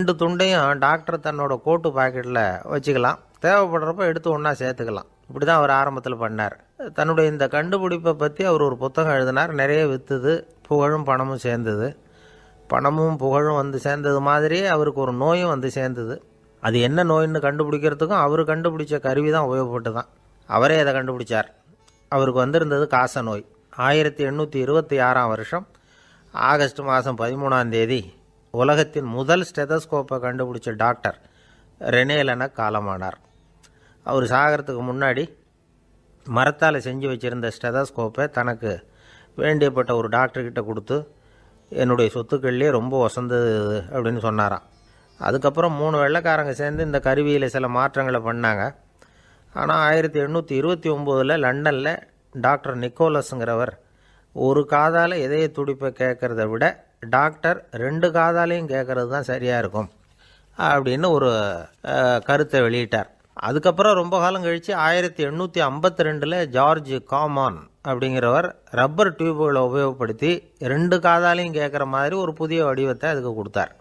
2 துண்டையும் doctor தன்னோட கோட்டு பாக்கெட்டில் வச்சுக்கலாம், தேவைப்படுறப்ப எடுத்து ஒன்றா சேர்த்துக்கலாம். இப்படி தான் அவர் ஆரம்பத்தில் பண்ணார். தன்னுடைய இந்த கண்டுபிடிப்பை பற்றி அவர் ஒரு புத்தகம் எழுதினார். நிறைய விற்றுது, புகழும் பணமும் சேர்ந்தது. பணமும் புகழும் வந்து சேர்ந்தது மாதிரியே அவருக்கு ஒரு நோயும் வந்து சேர்ந்தது. அது என்ன நோயின்னு கண்டுபிடிக்கிறதுக்கும் அவர் கண்டுபிடிச்ச கருவி தான் உபயோகப்பட்டு தான். அவரே அதை கண்டுபிடிச்சார். அவருக்கு வந்திருந்தது காச நோய். 1826ஆம் வருஷம் ஆகஸ்ட் மாதம் 13ஆம் தேதி உலகத்தின் முதல் ஸ்டெதஸ்கோப்பை கண்டுபிடிச்ச டாக்டர் ரெனே லெனக் காலமானார். அவர் சாகிறதுக்கு முன்னாடி மரத்தால் செஞ்சு வச்சுருந்த ஸ்டெதஸ்கோப்பை தனக்கு வேண்டியப்பட்ட ஒரு டாக்டர்கிட்ட கொடுத்து, என்னுடைய சொத்துக்கள்லேயே ரொம்ப வசந்தது அப்படின்னு சொன்னாராம். அதுக்கப்புறம் 3 வெள்ளைக்காரங்க சேர்ந்து இந்த கருவியில் சில மாற்றங்களை பண்ணாங்க. ஆனால் 1829 லண்டனில் டாக்டர் நிக்கோலஸுங்கிறவர் ஒரு காதால் இதய துடிப்பை கேட்குறத விட டாக்டர் 2 காதாலையும் கேட்குறது தான் சரியாக இருக்கும் அப்படின்னு ஒரு கருத்தை வெளியிட்டார். அதுக்கப்புறம் ரொம்ப காலம் கழித்து 1852 ஜார்ஜ் காமான் அப்படிங்கிறவர் ரப்பர் டியூபுகளை உபயோகப்படுத்தி 2 காதாலையும் கேட்குற மாதிரி ஒரு புதிய வடிவத்தை அதுக்கு கொடுத்தார்.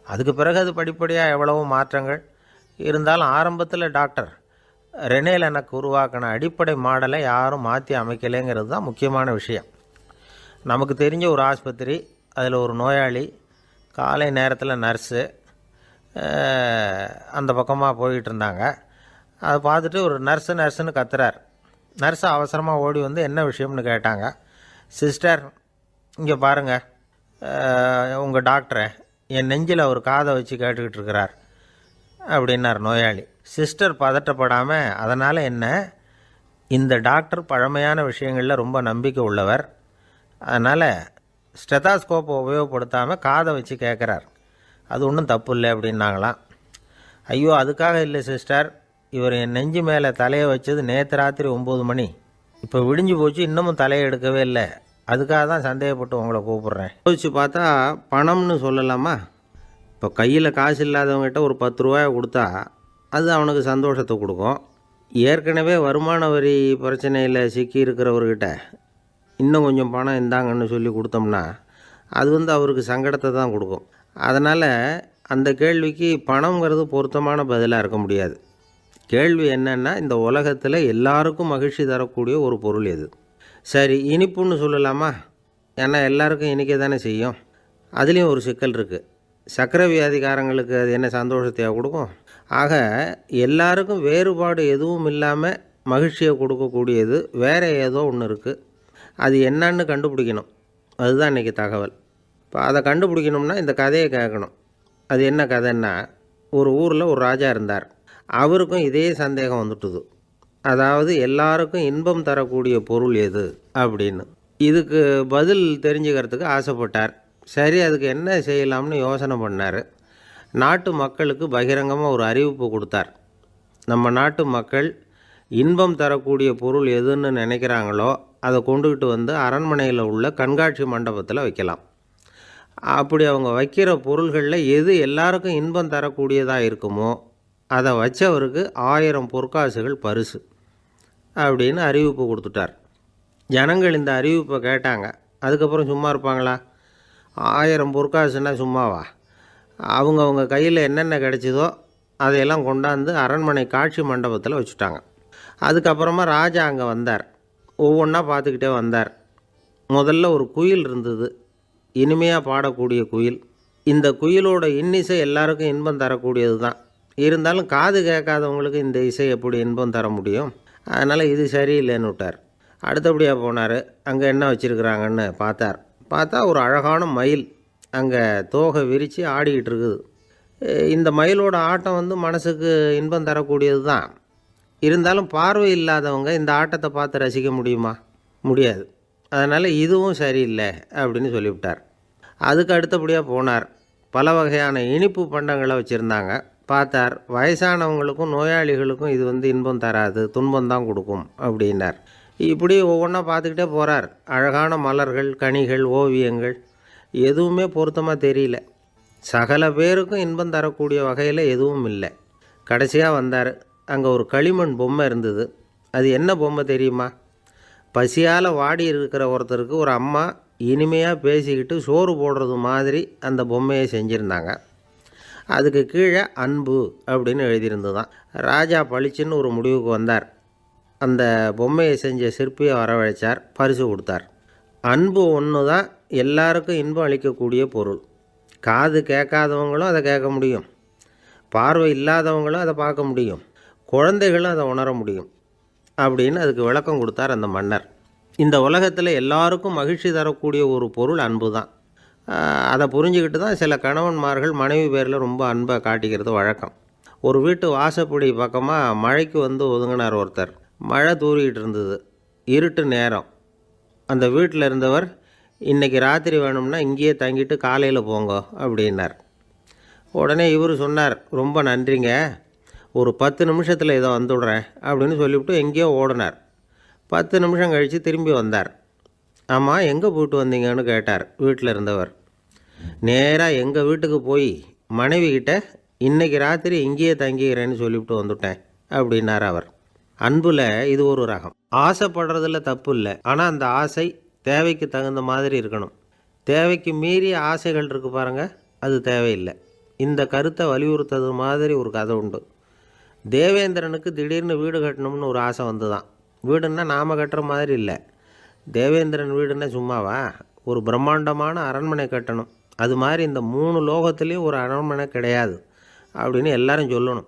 அதுக்கு பிறகு அது படிப்படியாக எவ்வளவோ மாற்றங்கள் இருந்தாலும் ஆரம்பத்தில் டாக்டர் ரெனே லெனக் உருவாக்கின அடிப்படை மாடலை யாரும் மாற்றி அமைக்கலைங்கிறது தான் முக்கியமான விஷயம். நமக்கு தெரிஞ்ச ஒரு ஆஸ்பத்திரி, அதில் ஒரு நோயாளி, காலை நேரத்தில் நர்ஸு அந்த பக்கமாக போயிட்டு இருந்தாங்க. அதை பார்த்துட்டு ஒரு நர்ஸுன்னு கத்துறார். நர்ஸு அவசரமாக ஓடி வந்து என்ன விஷயம்னு கேட்டாங்க. சிஸ்டர், இங்கே பாருங்கள், உங்கள் டாக்டரை என் நெஞ்சில் ஒரு காதை வச்சு கேட்டுக்கிட்டு இருக்கிறார் அப்படின்னார் நோயாளி. சிஸ்டர் பதட்டப்படாமல், அதனால் என்ன, இந்த டாக்டர் பழமையான விஷயங்களில் ரொம்ப நம்பிக்கை உள்ளவர், அதனால் ஸ்டெதாஸ்கோப்பை உபயோகப்படுத்தாமல் காதை வச்சு கேட்குறார், அது ஒன்றும் தப்பு இல்லை அப்படின்னாங்களாம். ஐயோ, அதுக்காக இல்லை சிஸ்டர், இவர் என் நெஞ்சு மேலே தலையை வச்சது நேற்று ராத்திரி 9 மணி, இப்போ விடிஞ்சு போச்சு, இன்னமும் தலையை எடுக்கவே இல்லை, அதுக்காக தான் சந்தேகப்பட்டு உங்களை கூப்பிட்றேன். யோசிச்சு பார்த்தா பணம்னு சொல்லலாமா? இப்போ கையில் காசு இல்லாதவங்ககிட்ட ஒரு 10 ரூபாயை கொடுத்தா அது அவனுக்கு சந்தோஷத்தை கொடுக்கும். ஏற்கனவே வருமான வரி பிரச்சனையில் சிக்கி இருக்கிறவர்கிட்ட இன்னும் கொஞ்சம் பணம் இந்தாங்கன்னு சொல்லி கொடுத்தோம்னா அது அவருக்கு சங்கடத்தை தான் கொடுக்கும். அதனால் அந்த கேள்விக்கு பணங்கிறது பொருத்தமான பதிலாக இருக்க முடியாது. கேள்வி என்னென்னா, இந்த உலகத்தில் எல்லாருக்கும் மகிழ்ச்சி தரக்கூடிய ஒரு பொருள் எது? சரி, இனிப்புன்னு சொல்லலாமா? ஏன்னா எல்லாருக்கும் இனிக்க தானே செய்யும். அதுலேயும் ஒரு சிக்கல் இருக்குது. சர்க்கரை வியாதிக்காரங்களுக்கு அது என்ன சந்தோஷத்தையாக கொடுக்கும்? ஆக எல்லாருக்கும் வேறுபாடு எதுவும் இல்லாமல் மகிழ்ச்சியை கொடுக்கக்கூடியது வேறு ஏதோ ஒன்று இருக்குது. அது என்னன்னு கண்டுபிடிக்கணும். அதுதான் இன்றைக்கி தகவல். இப்போ அதை கண்டுபிடிக்கணும்னா இந்த கதையை கேட்கணும். அது என்ன கதைன்னா, ஒரு ஊரில் ஒரு ராஜா இருந்தார். அவருக்கும் இதே சந்தேகம் வந்துட்டுது. அதாவது எல்லாருக்கும் இன்பம் தரக்கூடிய பொருள் எது அப்படின்னு. இதுக்கு பதில் தெரிஞ்சுக்கிறதுக்கு ஆசைப்பட்டார். சரி, அதுக்கு என்ன செய்யலாம்னு யோசனை பண்ணார். நாட்டு மக்களுக்கு பகிரங்கமாக ஒரு அறிவிப்பு கொடுத்தார். நம்ம நாட்டு மக்கள் இன்பம் தரக்கூடிய பொருள் எதுன்னு நினைக்கிறாங்களோ அதை கொண்டுக்கிட்டு வந்து அரண்மனையில் உள்ள கண்காட்சி மண்டபத்தில் வைக்கலாம். அப்படி அவங்க வைக்கிற பொருள்களில் எது எல்லாருக்கும் இன்பம் தரக்கூடியதாக இருக்குமோ அதை வச்சவருக்கு 1000 பொற்காசுகள் பரிசு அப்படின்னு அறிவிப்பு கொடுத்துட்டார். ஜனங்கள் இந்த அறிவிப்பை கேட்டாங்க. அதுக்கப்புறம் சும்மா இருப்பாங்களா? 1000 பொற்காசுன்னா சும்மாவா? அவங்க கையில் என்னென்ன கிடைச்சதோ அதையெல்லாம் கொண்டாந்து அரண்மனை காட்சி மண்டபத்தில் வச்சுட்டாங்க. அதுக்கப்புறமா ராஜா அங்கே வந்தார். ஒவ்வொன்றா பார்த்துக்கிட்டே வந்தார். முதல்ல ஒரு குயில் இருந்தது, இனிமையாக பாடக்கூடிய குயில். இந்த குயிலோட இன்னிசை எல்லாருக்கும் இன்பம் தரக்கூடியது தான். இருந்தாலும் காது கேட்காதவங்களுக்கு இந்த இசை எப்படி இன்பம் தர முடியும்? அதனால் இது சரியில்லைன்னு விட்டார். அடுத்தபடியாக போனார். அங்கே என்ன வச்சுருக்குறாங்கன்னு பார்த்தா ஒரு அழகான மயில் அங்கே தோகை விரித்து ஆடிக்கிட்டு இருக்குது. இந்த மயிலோட ஆட்டம் மனசுக்கு இன்பம் தரக்கூடியது தான். இருந்தாலும் பார்வை இல்லாதவங்க இந்த ஆட்டத்தை பார்த்து ரசிக்க முடியுமா? முடியாது. அதனால் இதுவும் சரியில்லை அப்படின்னு சொல்லிவிட்டார். அதுக்கு அடுத்தபடியாக போனார். பல வகையான இனிப்பு பண்டங்களை வச்சுருந்தாங்க. பார்த்தார், வயசானவங்களுக்கும் நோயாளிகளுக்கும் இது இன்பம் தராது, துன்பம்தான் கொடுக்கும் அப்படின்னார். இப்படி ஒவ்வொன்றா பார்த்துக்கிட்டே போகிறார். அழகான மலர்கள், கனிகள், ஓவியங்கள் எதுவுமே பொருத்தமாக தெரியல. சகல பேருக்கும் இன்பம் தரக்கூடிய வகையில் எதுவும் இல்லை. கடைசியாக வந்தார். அங்கே ஒரு களிமண் பொம்மை இருந்தது. அது என்ன பொம்மை தெரியுமா? பசியால் வாடி இருக்கிற ஒருத்தருக்கு ஒரு அம்மா இனிமையாக பேசிக்கிட்டு சோறு போடுறது மாதிரி அந்த பொம்மையை செஞ்சுருந்தாங்க. அதுக்கு கீழே அன்பு அப்படின்னு எழுதியிருந்ததுதான். ராஜா பளிச்சுன்னு ஒரு முடிவுக்கு வந்தார். அந்த பொம்மையை செஞ்ச சிற்பியை வரவழைச்சார், பரிசு கொடுத்தார். அன்பு ஒன்று தான் எல்லாருக்கும் இன்பம் அளிக்கக்கூடிய பொருள். காது கேட்காதவங்களும் அதை கேட்க முடியும், பார்வை இல்லாதவங்களும் அதை பார்க்க முடியும், குழந்தைகளும் அதை உணர முடியும் அப்படின்னு அதுக்கு விளக்கம் கொடுத்தார் அந்த மன்னர். இந்த உலகத்தில் எல்லாருக்கும் மகிழ்ச்சி தரக்கூடிய ஒரு பொருள் அன்பு தான். அதை புரிஞ்சுக்கிட்டு தான் சில கணவன்மார்கள் மனைவி பேரில் ரொம்ப அன்பை காட்டிக்கிறது வழக்கம். ஒரு வீட்டு வாசப்படி பக்கமாக மழைக்கு வந்து ஒதுங்கினார் ஒருத்தர். மழை தூரிக்கிட்டு இருந்தது, இருட்டு நேரம். அந்த வீட்டில் இருந்தவர், இன்றைக்கி ராத்திரி வேணும்னா இங்கேயே தங்கிட்டு காலையில் போங்க அப்படின்னார். உடனே இவர் சொன்னார், ரொம்ப நன்றிங்க, ஒரு 10 நிமிஷத்தில் இதை வந்துவிடுறேன் அப்படின்னு சொல்லிவிட்டு எங்கேயோ ஓடினார். 10 நிமிஷம் கழித்து திரும்பி வந்தார். ஆமாம், எங்கே போயிட்டு வந்தீங்கன்னு கேட்டார் வீட்டில் இருந்தவர். நேராக எங்கள் வீட்டுக்கு போய் மனைவிக்கிட்ட இன்றைக்கி ராத்திரி இங்கேயே தங்கிக்கிறேன்னு சொல்லிவிட்டு வந்துவிட்டேன் அப்படின்னார் அவர். அன்பில் இது ஒரு ரகம். ஆசைப்படுறதுல தப்பு இல்லை, ஆனால் அந்த ஆசை தேவைக்கு தகுந்த மாதிரி இருக்கணும். தேவைக்கு மீறிய ஆசைகள் இருக்குது பாருங்கள், அது தேவையில்லை. இந்த கருத்தை வலியுறுத்தது மாதிரி ஒரு கதை உண்டு. தேவேந்திரனுக்கு திடீர்னு வீடு கட்டணும்னு ஒரு ஆசை வந்து தான். வீடுன்னா நாம் கட்டுற மாதிரி இல்லை. தேவேந்திரன் வீடுன்னா சும்மாவா, ஒரு பிரம்மாண்டமான அரண்மனை கட்டணும். அது மாதிரி இந்த 3 லோகத்துலேயும் ஒரு அரண்மனை கிடையாது அப்படின்னு எல்லாரும் சொல்லணும்.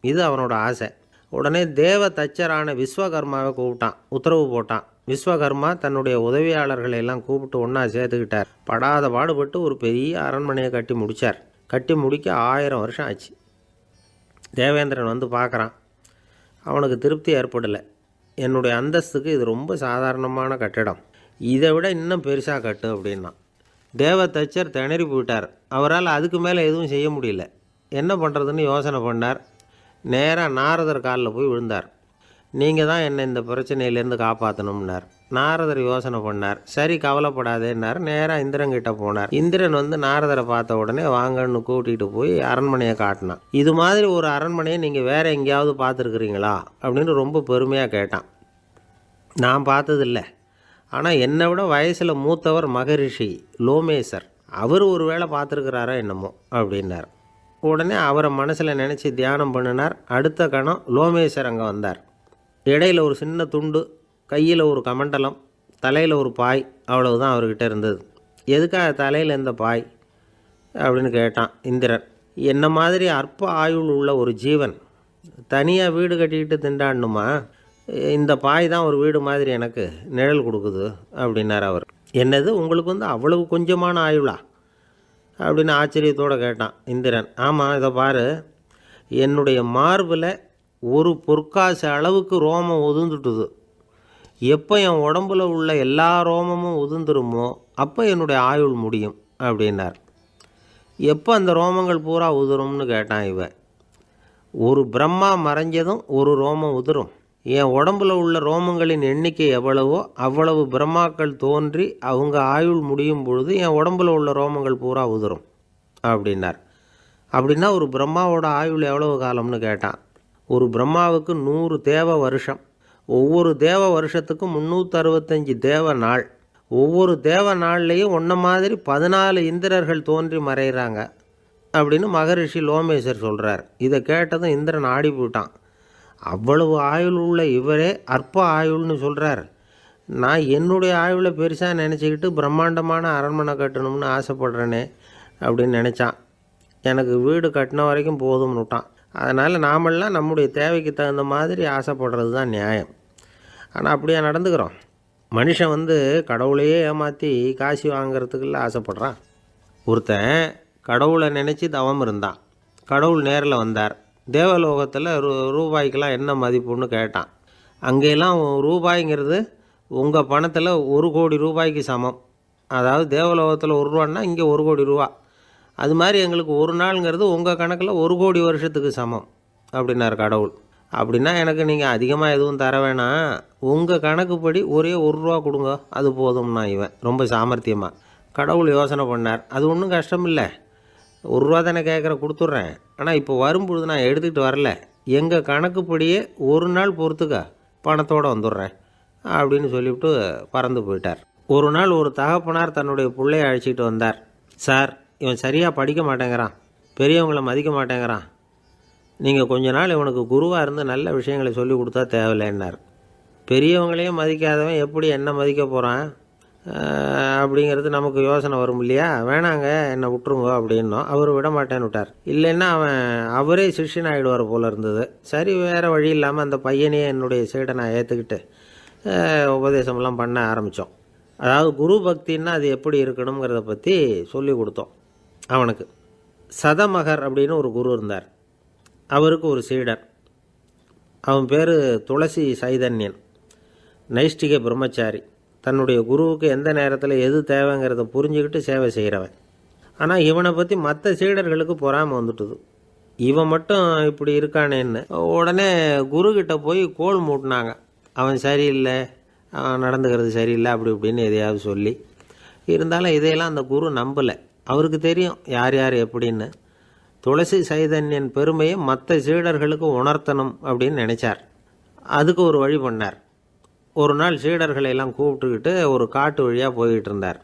இது அவனோட ஆசை. உடனே தேவ தச்சரான விஸ்வகர்மாவை கூப்பிட்டான், உத்தரவு போட்டான். விஸ்வகர்மா தன்னுடைய உதவியாளர்களை எல்லாம் கூப்பிட்டு ஒன்றா சேர்த்துக்கிட்டார். படாத பாடுபட்டு ஒரு பெரிய அரண்மனையை கட்டி முடித்தார். கட்டி முடிக்க 1000 வருஷம் ஆச்சு. தேவேந்திரன் வந்து பார்க்குறான். அவனுக்கு திருப்தி ஏற்படலை. என்னுடைய அந்தஸ்துக்கு இது ரொம்ப சாதாரணமான கட்டிடம், இதை விட இன்னும் பெருசாக கட்டு அப்படின்னா. தேவ தச்சர் திணறி போயிட்டார். அவரால் அதுக்கு மேலே எதுவும் செய்ய முடியல. என்ன பண்ணுறதுன்னு யோசனை பண்ணார். நேராக நாரதர் காலில் போய் விழுந்தார். நீங்கள் தான் என்னை இந்த பிரச்சனையிலேருந்து காப்பாற்றணும்னார். நாரதர் யோசனை பண்ணார். சரி, கவலைப்படாதேன்னார். நேராக இந்திரன்கிட்ட போனார். இந்திரன் வந்து நாரதரை பார்த்த உடனே வாங்கன்னு கூட்டிகிட்டு போய் அரண்மனையை காட்டினான். இது மாதிரி ஒரு அரண்மனையை நீங்கள் வேறு எங்கேயாவது பார்த்துருக்குறீங்களா அப்படின்னு ரொம்ப பெருமையாக கேட்டான். நான் பார்த்ததில்ல, ஆனால் என்னை விட வயசில் மூத்தவர் மகரிஷி லோமேசர், அவர் ஒரு வேளை பார்த்துருக்கிறாரோ என்னமோ அப்படின்னார். உடனே அவரை மனசில் நினச்சி தியானம் பண்ணினார். அடுத்த கணம் லோமேசர் அங்கே வந்தார். இடையில் ஒரு சின்ன துண்டு, கையில் ஒரு கமண்டலம், தலையில் ஒரு பாய், அவ்வளவுதான் அவர்கிட்ட இருந்தது. எதுக்காக தலையில் இந்த பாய் அப்படின்னு கேட்டான் இந்திரன். என்ன மாதிரி அற்ப ஆயுள் உள்ள ஒரு ஜீவன் தனியாக வீடு கட்டிக்கிட்டு திண்டாடணுமா? இந்த பாய் தான் ஒரு வீடு மாதிரி எனக்கு நிழல் கொடுக்குது அப்படின்னார் அவர். என்னது, உங்களுக்கு வந்து அவ்வளவு கொஞ்சமான ஆயுளா அப்படின்னு ஆச்சரியத்தோடு கேட்டான் இந்திரன். ஆமாம், இதை பாரு, என்னுடைய மார்பில் ஒரு பொற்காசு அளவுக்கு ரோமம் உதிர்ந்துட்டுது. எப்போ என் உடம்புல உள்ள எல்லா ரோமமும் உதிர்ந்துருமோ அப்போ என்னுடைய ஆயுள் முடியும் அப்படின்னார். எப்போ அந்த ரோமங்கள் பூரா உதிரும்னு கேட்டான் இவன். ஒரு பிரம்மா மறைஞ்சதும் ஒரு ரோமம் உதிரும். என் உடம்புல உள்ள ரோமங்களின் எண்ணிக்கை எவ்வளவோ அவ்வளவு பிரம்மாக்கள் தோன்றி அவங்க ஆயுள் முடியும் பொழுது என் உடம்புல உள்ள ரோமங்கள் பூரா உதிரும் அப்படின்னார். அப்படின்னா ஒரு பிரம்மாவோட ஆயுள் எவ்வளவு காலம்னு கேட்டான். ஒரு பிரம்மாவுக்கு 100 தேவ வருஷம். ஒவ்வொரு தேவ வருஷத்துக்கும் 365 தேவ நாள். ஒவ்வொரு தேவ நாள்லேயும் ஒன்றை மாதிரி 14 இந்திரர்கள் தோன்றி மறைகிறாங்க அப்படின்னு மகரிஷி லோமேசர் சொல்கிறார். இதை கேட்டதும் இந்திரன் ஆடி போயிட்டான். அவ்வளவு ஆயுள் உள்ள இவரே அற்ப ஆயுள்னு சொல்கிறார். நான் என்னுடைய ஆயுளை பெருசாக நினச்சிக்கிட்டு பிரம்மாண்டமான அரண்மனை கட்டணும்னு ஆசைப்படுறேனே அப்படின்னு நினச்சான். எனக்கு வீடு கட்டின வரைக்கும் போதும்னு விட்டான். அதனால் நாமெல்லாம் நம்முடைய தேவைக்கு தகுந்த மாதிரி ஆசைப்படுறது தான் நியாயம். ஆனால் அப்படியே நடந்துக்கிறோம். மனுஷன் வந்து கடவுளையே ஏமாற்றி காசு வாங்கிறதுக்குள்ள ஆசைப்படுறான். ஒருத்தன் கடவுளை நினச்சி தவம் இருந்தான். கடவுள் நேரில் வந்தார். தேவலோகத்தில் ரூபாய்க்கெல்லாம் என்ன மதிப்புன்னு கேட்டான். அங்கெல்லாம் ரூபாய்ங்கிறது உங்கள் பணத்தில் 1 கோடி ரூபாய்க்கு சமம். அதாவது தேவலோகத்தில் 1 ரூபான்னா இங்கே 1 கோடி ரூபா. அது மாதிரி எங்களுக்கு ஒரு நாளுங்கிறது உங்கள் கணக்கில் 1 கோடி வருஷத்துக்கு சமம் அப்படின்னார் கடவுள். அப்படின்னா எனக்கு நீங்கள் அதிகமாக எதுவும் தர வேணாம், உங்கள் கணக்குப்படி ஒரே 1 ரூபா கொடுங்க, அது போதும்னா இவன் ரொம்ப சாமர்த்தியமாக. கடவுள் யோசனை பண்ணார். அது ஒன்றும் கஷ்டம் இல்லை, 1 ரூபா தானே கேட்குற, கொடுத்துட்றேன். ஆனால் இப்போ வரும்பொழுது நான் எடுத்துக்கிட்டு வரல, எங்கள் கணக்குப்படியே 1 நாள் பொறுத்துக்க பணத்தோடு வந்துடுறேன் அப்படின்னு சொல்லிவிட்டு பறந்து போயிட்டார். ஒரு நாள் ஒரு தகப்பனார் தன்னுடைய பிள்ளையை அழைச்சிட்டு வந்தார். சார், இவன் சரியாக படிக்க மாட்டேங்கிறான், பெரியவங்களை மதிக்க மாட்டேங்கிறான். நீங்கள் கொஞ்ச நாள் இவனுக்கு குருவாக இருந்து நல்ல விஷயங்களை சொல்லி கொடுத்தா தேவையில்லைன்னார். பெரியவங்களையும் மதிக்காதவன் எப்படி என்ன மதிக்க போகிறான் அப்படிங்கிறது நமக்கு யோசனை வரும் இல்லையா? வேணாங்க என்னை விட்டுருங்க அப்படின்னோம். அவர் விட மாட்டேன்னு விட்டார். இல்லைன்னா அவரே சிஷ்யன் ஆகிடுவார் போல இருந்தது. சரி, வேறு வழி இல்லாமல் அந்த பையனையே என்னுடைய சீடனை ஏற்றுக்கிட்டு உபதேசமெல்லாம் பண்ண ஆரம்பித்தோம். அதாவது குரு பக்தின்னா அது எப்படி இருக்கணுங்கிறத பற்றி சொல்லி கொடுத்தோம் அவனுக்கு. சதமகர் அப்படின்னு ஒரு குரு இருந்தார். அவருக்கு ஒரு சீடர். அவன் பேர் துளசி சைதன்யன். நைஷ்டிக பிரம்மச்சாரி. தன்னுடைய குருவுக்கு எந்த நேரத்தில் எது தேவைங்கிறத புரிஞ்சுக்கிட்டு சேவை செய்கிறவன். ஆனால் இவனை பற்றி மற்ற சீடர்களுக்கு பொறாமை வந்துட்டுது. இவன் மட்டும் இப்படி இருக்கானேன்னு உடனே குருக்கிட்ட போய் கோல் மூட்டினாங்க. அவன் சரியில்லை, அவன் நடந்துக்கிறது சரியில்லை, அப்படி இப்படின்னு எதையாவது சொல்லி. இருந்தாலும் இதையெல்லாம் அந்த குரு நம்பலை. அவருக்கு தெரியும் யார் யார் எப்படின்னு. துளசி சைதன்யன் பெருமையை மற்ற சீடர்களுக்கு உணர்த்தணும் அப்படின்னு நினச்சார். அதுக்கு ஒரு வழி பண்ணார். ஒரு நாள் சீடர்களை எல்லாம் கூப்பிட்டுக்கிட்டு ஒரு காட்டு வழியாக போய்கிட்டு இருந்தார்.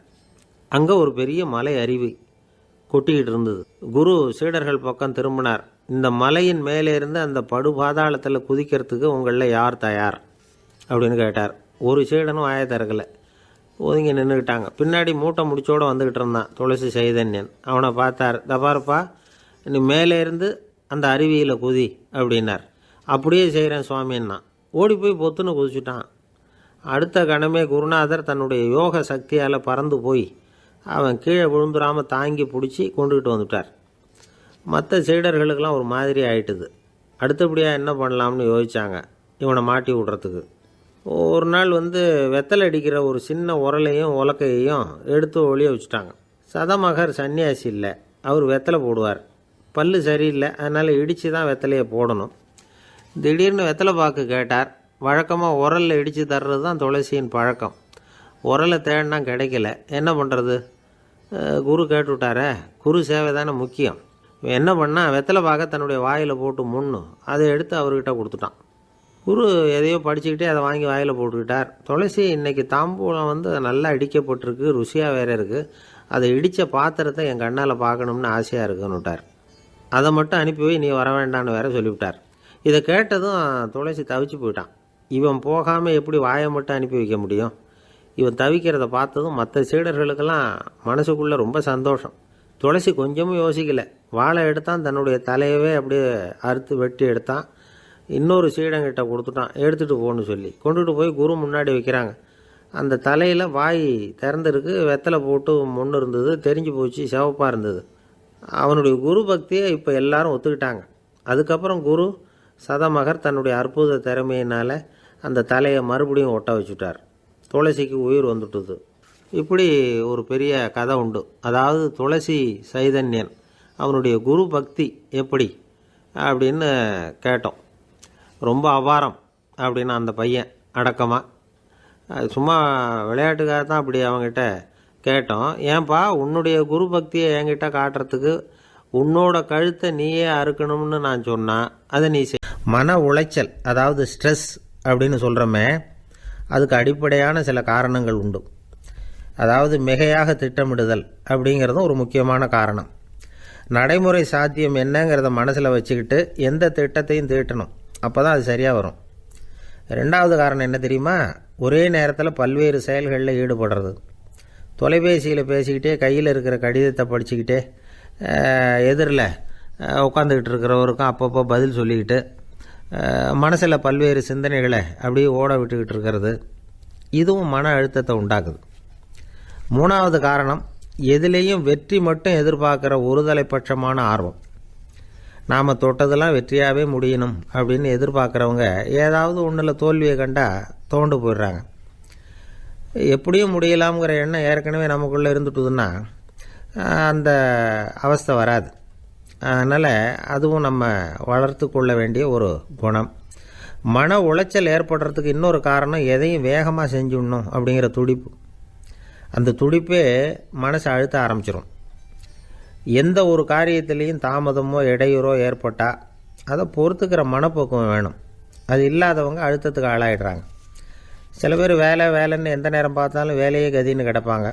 அங்கே ஒரு பெரிய மலை அருவி கொட்டிக்கிட்டு இருந்தது. குரு சீடர்கள் பக்கம் திரும்பினார். இந்த மலையின் மேலே இருந்து அந்த படுபாதாளத்தில் குதிக்கிறதுக்கு உங்களில் யார் தயார் அப்படின்னு கேட்டார். ஒரு சீடனும் வாயை திறக்கலை, ஒதுங்கி நின்றுக்கிட்டாங்க. பின்னாடி மூட்டை முடிச்சோடு வந்துக்கிட்டு இருந்தான் துளசி சைதன்யன். அவனை பார்த்தார். தபாருப்பா, நீ மேலே இருந்து அந்த அருவியில் குதி அப்படின்னார். அப்படியே செய்கிறேன் சுவாமின்னா ஓடி போய் பொத்துன்னு குதிச்சுட்டான். அடுத்த கணமே குருநாதர் தன்னுடைய யோக சக்தியால் பறந்து போய் அவன் கீழே விழுந்துடாமல் தாங்கி பிடிச்சி கொண்டுக்கிட்டு வந்துட்டார். மற்ற சீடர்களுக்கெல்லாம் ஒரு மாதிரி ஆயிட்டுது. அடுத்தபடியாக என்ன பண்ணலாம்னு யோசித்தாங்க இவனை மாட்டி விடுறதுக்கு. ஒரு நாள் வெத்தலை அடிக்கிற ஒரு சின்ன உரலையும் உலக்கையையும் எடுத்து ஒளிய வச்சுட்டாங்க. சதமகர் சன்னியாசி இல்லை, அவர் வெத்தலை போடுவார். பல்லு சரியில்லை, அதனால் இடித்து தான் வெத்தலையை போடணும். திடீர்னு வெத்தலை பாக்கு கேட்டார். வழக்கமாக உரலில் இடித்து தர்றது தான் துளசியின் பழக்கம். உரலை தேடினா கிடைக்கல, என்ன பண்ணுறது? குரு கேட்டுவிட்டாரே, குரு சேவை தானே முக்கியம். என்ன பண்ணால் வெத்தலை பாக்க தன்னுடைய வாயில் போட்டு முன்னு அதை எடுத்து அவர்கிட்ட கொடுத்துட்டான். குரு எதையோ படிச்சுக்கிட்டே அதை வாங்கி வாயில் போட்டுக்கிட்டார். துளசி இன்றைக்கி தாம்பூலம் நல்லா இடிக்கப்பட்டிருக்கு, ருசியாக வேறு இருக்குது, அதை இடித்த பாத்திரத்தை என் கண்ணால் பார்க்கணும்னு ஆசையாக இருக்குன்னு விட்டார். அதை மட்டும் அனுப்பி போய் நீ வர வேண்டான்னு வேற சொல்லிவிட்டார். இதை கேட்டதும் துளசி தவிச்சு போயிட்டான். இவன் போகாமல் எப்படி வாயை மட்டும் அனுப்பி வைக்க முடியும்? இவன் தவிக்கிறத பார்த்ததும் மற்ற சீடர்களுக்கெல்லாம் மனசுக்குள்ளே ரொம்ப சந்தோஷம். துளசி கொஞ்சமும் யோசிக்கலை. வாழை எடுத்தான், தன்னுடைய தலையவே அப்படியே அறுத்து வெட்டி எடுத்தான். இன்னொரு சீடங்கிட்ட கொடுத்துட்டான், எடுத்துகிட்டு போகணுன்னு சொல்லி. கொண்டுட்டு போய் குரு முன்னாடி வைக்கிறாங்க. அந்த தலையில் வாய் திறந்துருக்கு, வெத்தலை போட்டு முன்னு இருந்தது, தெரிஞ்சு போச்சு, சிவப்பாக இருந்தது. அவனுடைய குரு பக்தியை இப்போ எல்லாரும் ஒத்துக்கிட்டாங்க. அதுக்கப்புறம் குரு சதமகர் தன்னுடைய அற்புத திறமையினால் அந்த தலையை மறுபடியும் ஒட்ட வச்சுட்டார். துளசிக்கு உயிர் வந்துட்டுது. இப்படி ஒரு பெரிய கதை உண்டு. அதாவது துளசி சைதன்யன் அவனுடைய குரு பக்தி எப்படி அப்படின்னு கேட்டோம். ரொம்ப அபாரம் அப்படின்னு அந்த பையன் அடக்கமாக சும்மா விளையாட்டுக்காக தான் அப்படி அவங்ககிட்ட கேட்டோம். ஏன்பா உன்னுடைய குரு பக்தியை என்கிட்ட காட்டுறதுக்கு உன்னோட கழுத்தை நீயே அறுக்கணும்னு நான் சொன்னேன், அதை நீ மன உளைச்சல், அதாவது ஸ்ட்ரெஸ் அப்படின்னு சொல்கிறோமே, அதுக்கு அடிப்படையான சில காரணங்கள் உண்டு. அதாவது மிகையாக திட்டமிடுதல் அப்படிங்கிறதும் ஒரு முக்கியமான காரணம். நடைமுறை சாத்தியம் என்னங்கிறத மனசில் வச்சுக்கிட்டு எந்த திட்டத்தையும் தீட்டணும், அப்போ தான் அது சரியாக வரும். ரெண்டாவது காரணம் என்ன தெரியுமா? ஒரே நேரத்தில் பல்வேறு செயல்களில் ஈடுபடுறது. தொலைபேசியில் பேசிக்கிட்டே கையில் இருக்கிற கடிதத்தை படிச்சுக்கிட்டே எதிரில் உட்காந்துக்கிட்டு இருக்கிறவருக்கும் அப்பப்போ பதில் சொல்லிக்கிட்டு மனசில் பல்வேறு சிந்தனைகளை அப்படியே ஓட விட்டுக்கிட்டு இருக்கிறது, இதுவும் மன அழுத்தத்தை உண்டாக்குது. மூணாவது காரணம், எதிலேயும் வெற்றி மட்டும் எதிர்பார்க்குற ஒருதலைப்பட்சமான ஆர்வம். நாம் தொட்டதெல்லாம் வெற்றியாகவே முடியணும் அப்படின்னு எதிர்பார்க்குறவங்க ஏதாவது ஒன்றில் தோல்வியை கண்டால் தோண்டு போயிடுறாங்க. எப்படியும் முடியலாம்ங்கிற எண்ணம் ஏற்கனவே நமக்குள்ளே இருந்துட்டுதுன்னா அந்த அவஸ்தை வராது. அதனால் அதுவும் நம்ம வளர்த்து கொள்ள வேண்டிய ஒரு குணம். மன உளைச்சல் ஏற்படுறதுக்கு இன்னொரு காரணம், எதையும் வேகமாக செஞ்சுடணும் அப்படிங்கிற துடிப்பு. அந்த துடிப்பே மனசை அழுத்த ஆரம்பிச்சிடும். எந்த ஒரு காரியத்திலையும் தாமதமோ இடையூறோ ஏற்பட்டால் அதை பொறுத்துக்கிற மனப்போக்கம் வேணும். அது இல்லாதவங்க அழுத்தத்துக்கு ஆளாயிடுறாங்க. சில பேர் வேலைன்னு எந்த நேரம் பார்த்தாலும் வேலையே கதின்னு கிடப்பாங்க.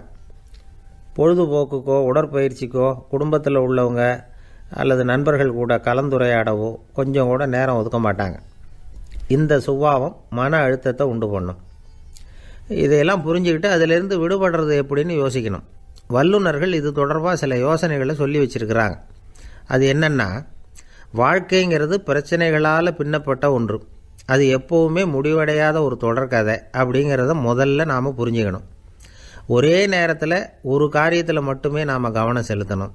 பொழுதுபோக்குக்கோ உடற்பயிற்சிக்கோ குடும்பத்தில் உள்ளவங்க அல்லது நண்பர்கள் கூட கலந்துரையாடவோ கொஞ்சம் கூட நேரம் ஒதுக்க மாட்டாங்க. இந்த சுபாவம் மன அழுத்தத்தை உண்டு பண்ணும். இதையெல்லாம் புரிஞ்சுக்கிட்டு அதிலிருந்து விடுபடுறது எப்படின்னு யோசிக்கணும். வல்லுநர்கள் இது தொடர்பாக சில யோசனைகளை சொல்லி வச்சுருக்கிறாங்க. அது என்னென்னா, வாழ்க்கைங்கிறது பிரச்சனைகளால் பின்னப்பட்ட ஒன்று. அது எப்போவுமே முடிவடையாத ஒரு தொடர்கதை அப்படிங்கிறத முதல்ல நாம் புரிஞ்சுக்கணும். ஒரே நேரத்தில் ஒரு காரியத்தில் மட்டுமே நாம் கவனம் செலுத்தணும்.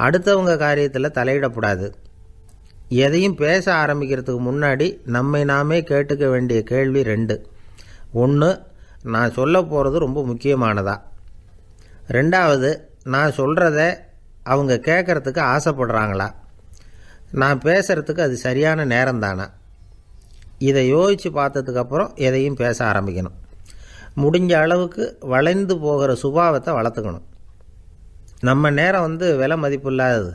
அடுத்தவங்க காரியத்தில் தலையிடக்கூடாது. எதையும் பேச ஆரம்பிக்கிறதுக்கு முன்னாடி நம்மை நாமே கேட்டுக்க வேண்டிய கேள்வி 2. 1, நான் சொல்ல போகிறது ரொம்ப முக்கியமானதா? 2வது, நான் சொல்கிறத அவங்க கேட்குறதுக்கு ஆசைப்படுறாங்களா? நான் பேசுகிறதுக்கு அது சரியான நேரம் தானா? இதை யோசித்து பார்த்ததுக்கப்புறம் எதையும் பேச ஆரம்பிக்கணும். முடிஞ்ச அளவுக்கு வளைந்து போகிற சுபாவத்தை வளர்த்துக்கணும். நம்ம நேரம் விலை மதிப்பு இல்லாதது.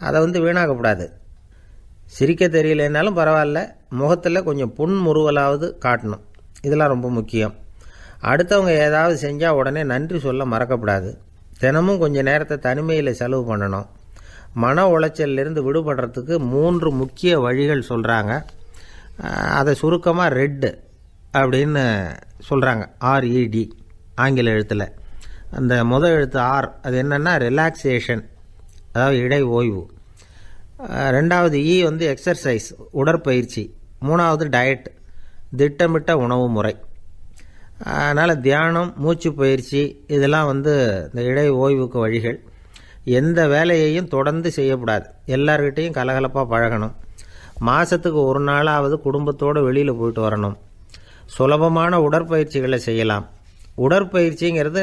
அதை வீணாக்கக்கூடாது. சிரிக்க தெரியலனாலும் பரவாயில்ல, முகத்தில் கொஞ்சம் புன்முறுவலாவது காட்டணும். இதெல்லாம் ரொம்ப முக்கியம். அடுத்தவங்க ஏதாவது செஞ்சால் உடனே நன்றி சொல்ல மறக்கக்கூடாது. தினமும் கொஞ்சம் நேரத்தை தனிமையில் செலவு பண்ணணும். மன உளைச்சலிருந்து விடுபடுறதுக்கு 3 முக்கிய வழிகள் சொல்கிறாங்க. அதை சுருக்கமாக ரெட் அப்படின்னு சொல்கிறாங்க. RED ஆங்கில எழுத்தில். அந்த முதல் எழுத்து R, அது என்னென்னா ரிலாக்ஸேஷன், அதாவது இடை ஓய்வு. 2வது E எக்ஸர்சைஸ், உடற்பயிற்சி. 3வது டயட், திட்டமிட்ட உணவு முறை. அதனால் தியானம், மூச்சு பயிற்சி இதெல்லாம் இந்த இடை ஓய்வுக்கு வழிகள். எந்த வேலையையும் தொடர்ந்து செய்யக்கூடாது. எல்லார்கிட்டையும் கலகலப்பாக பழகணும். மாதத்துக்கு ஒரு நாளாவது குடும்பத்தோடு வெளியில் போயிட்டு வரணும். சுலபமான உடற்பயிற்சிகளை செய்யலாம். உடற்பயிற்சிங்கிறது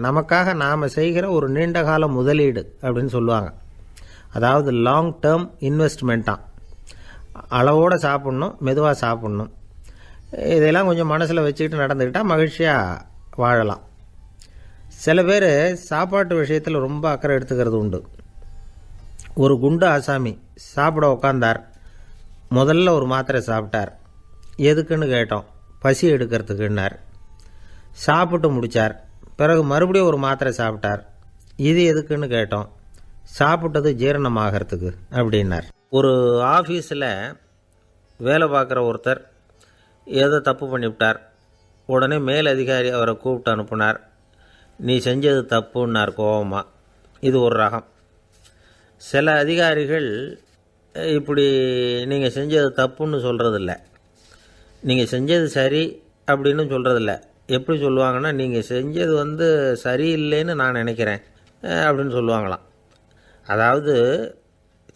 நமக்காக நாம் செய்கிற ஒரு நீண்டகால முதலீடு அப்படின்னு சொல்லுவாங்க. அதாவது லாங் டேர்ம் இன்வெஸ்ட்மெண்ட்டாக. அளவோடு சாப்பிட்ணும், மெதுவாக சாப்பிட்ணும். இதெல்லாம் கொஞ்சம் மனசில் வச்சுக்கிட்டு நடந்துக்கிட்டால் மகிழ்ச்சியாக வாழலாம். சில பேர் சாப்பாட்டு விஷயத்தில் ரொம்ப அக்கறை எடுத்துக்கிறது உண்டு. ஒரு குண்டு ஆசாமி சாப்பிட உக்காந்தார். முதல்ல ஒரு மாத்திரை சாப்பிட்டார். எதுக்குன்னு கேட்டோம். பசி எடுக்கிறதுக்குன்னார். சாப்பிட்டு முடித்தார். பிறகு மறுபடியும் ஒரு மாத்திரை சாப்பிட்டார். இது எதுக்குன்னு கேட்டோம். சாப்பிட்டது ஜீரணமாகறதுக்கு அப்படின்னார். ஒரு ஆஃபீஸில் வேலை பார்க்குற ஒருத்தர் ஏதோ தப்பு பண்ணிவிட்டார். உடனே மேல் அதிகாரி அவரை கூப்பிட்டு அனுப்புனார். நீ செஞ்சது தப்புன்னார் கோபமாக. இது ஒரு ரகம். சில அதிகாரிகள் இப்படி நீங்கள் செஞ்சது தப்புன்னு சொல்கிறதில்ல, நீங்கள் செஞ்சது சரி அப்படின்னு சொல்கிறதில்ல. எப்படி சொல்லுவாங்கன்னா, நீங்கள் செஞ்சது சரியில்லைன்னு நான் நினைக்கிறேன் அப்படின்னு சொல்லுவாங்களாம். அதாவது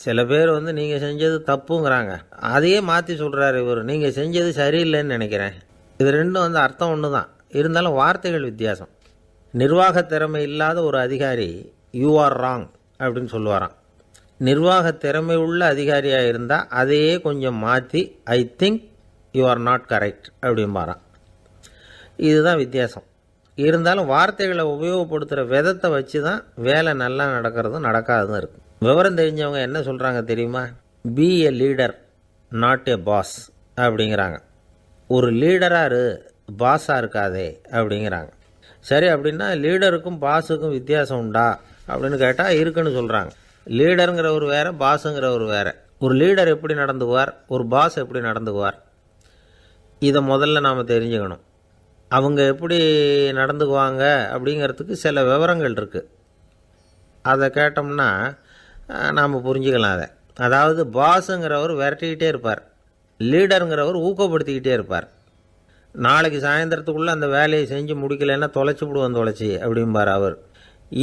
சில பேர் நீங்கள் செஞ்சது தப்புங்கிறாங்க, அதையே மாற்றி சொல்கிறாரு இவர், நீங்கள் செஞ்சது சரியில்லைன்னு நினைக்கிறேன். இது ரெண்டும் அர்த்தம் ஒன்று தான், இருந்தாலும் வார்த்தைகள் வித்தியாசம். நிர்வாக திறமை இல்லாத ஒரு அதிகாரி யூ ஆர் ராங் அப்படின்னு சொல்லுவாராம். நிர்வாக திறமை உள்ள அதிகாரியாக இருந்தால் அதையே கொஞ்சம் மாற்றி I think you are not correct அப்படிம்பாரான். இதுதான் வித்தியாசம். இருந்தாலும் வார்த்தைகளை உபயோகப்படுத்துகிற விதத்தை வச்சு தான் வேலை நல்லா நடக்கிறதும் நடக்காததும் இருக்குது. விவரம் தெரிஞ்சவங்க என்ன சொல்கிறாங்க தெரியுமா? Be a leader not a boss அப்படிங்கிறாங்க. ஒரு லீடராக பாஸாக இருக்காதே அப்படிங்கிறாங்க. சரி, அப்படின்னா லீடருக்கும் பாஸுக்கும் வித்தியாசம் உண்டா அப்படின்னு கேட்டால் இருக்குன்னு சொல்கிறாங்க. லீடருங்கிறவர் வேறு, பாஸுங்கிறவர் வேறு. ஒரு லீடர் எப்படி நடந்துக்குவார், ஒரு பாஸ் எப்படி நடந்துக்குவார், இதை முதல்ல நாம் தெரிஞ்சுக்கணும். அவங்க எப்படி நடந்துக்குவாங்க அப்படிங்கிறதுக்கு சில விவரங்கள் இருக்குது. அதை கேட்டோம்னா நாம் புரிஞ்சுக்கலாம் அதை. அதாவது பாஸுங்கிறவர் விரட்டிக்கிட்டே இருப்பார், லீடருங்கிறவர் ஊக்கப்படுத்திக்கிட்டே இருப்பார். நாளைக்கு சாயந்தரத்துக்குள்ளே அந்த வேலையை செஞ்சு முடிக்கலைன்னா தொலைச்சி விடுவோம் தொலைச்சி அப்படிம்பார் அவர்.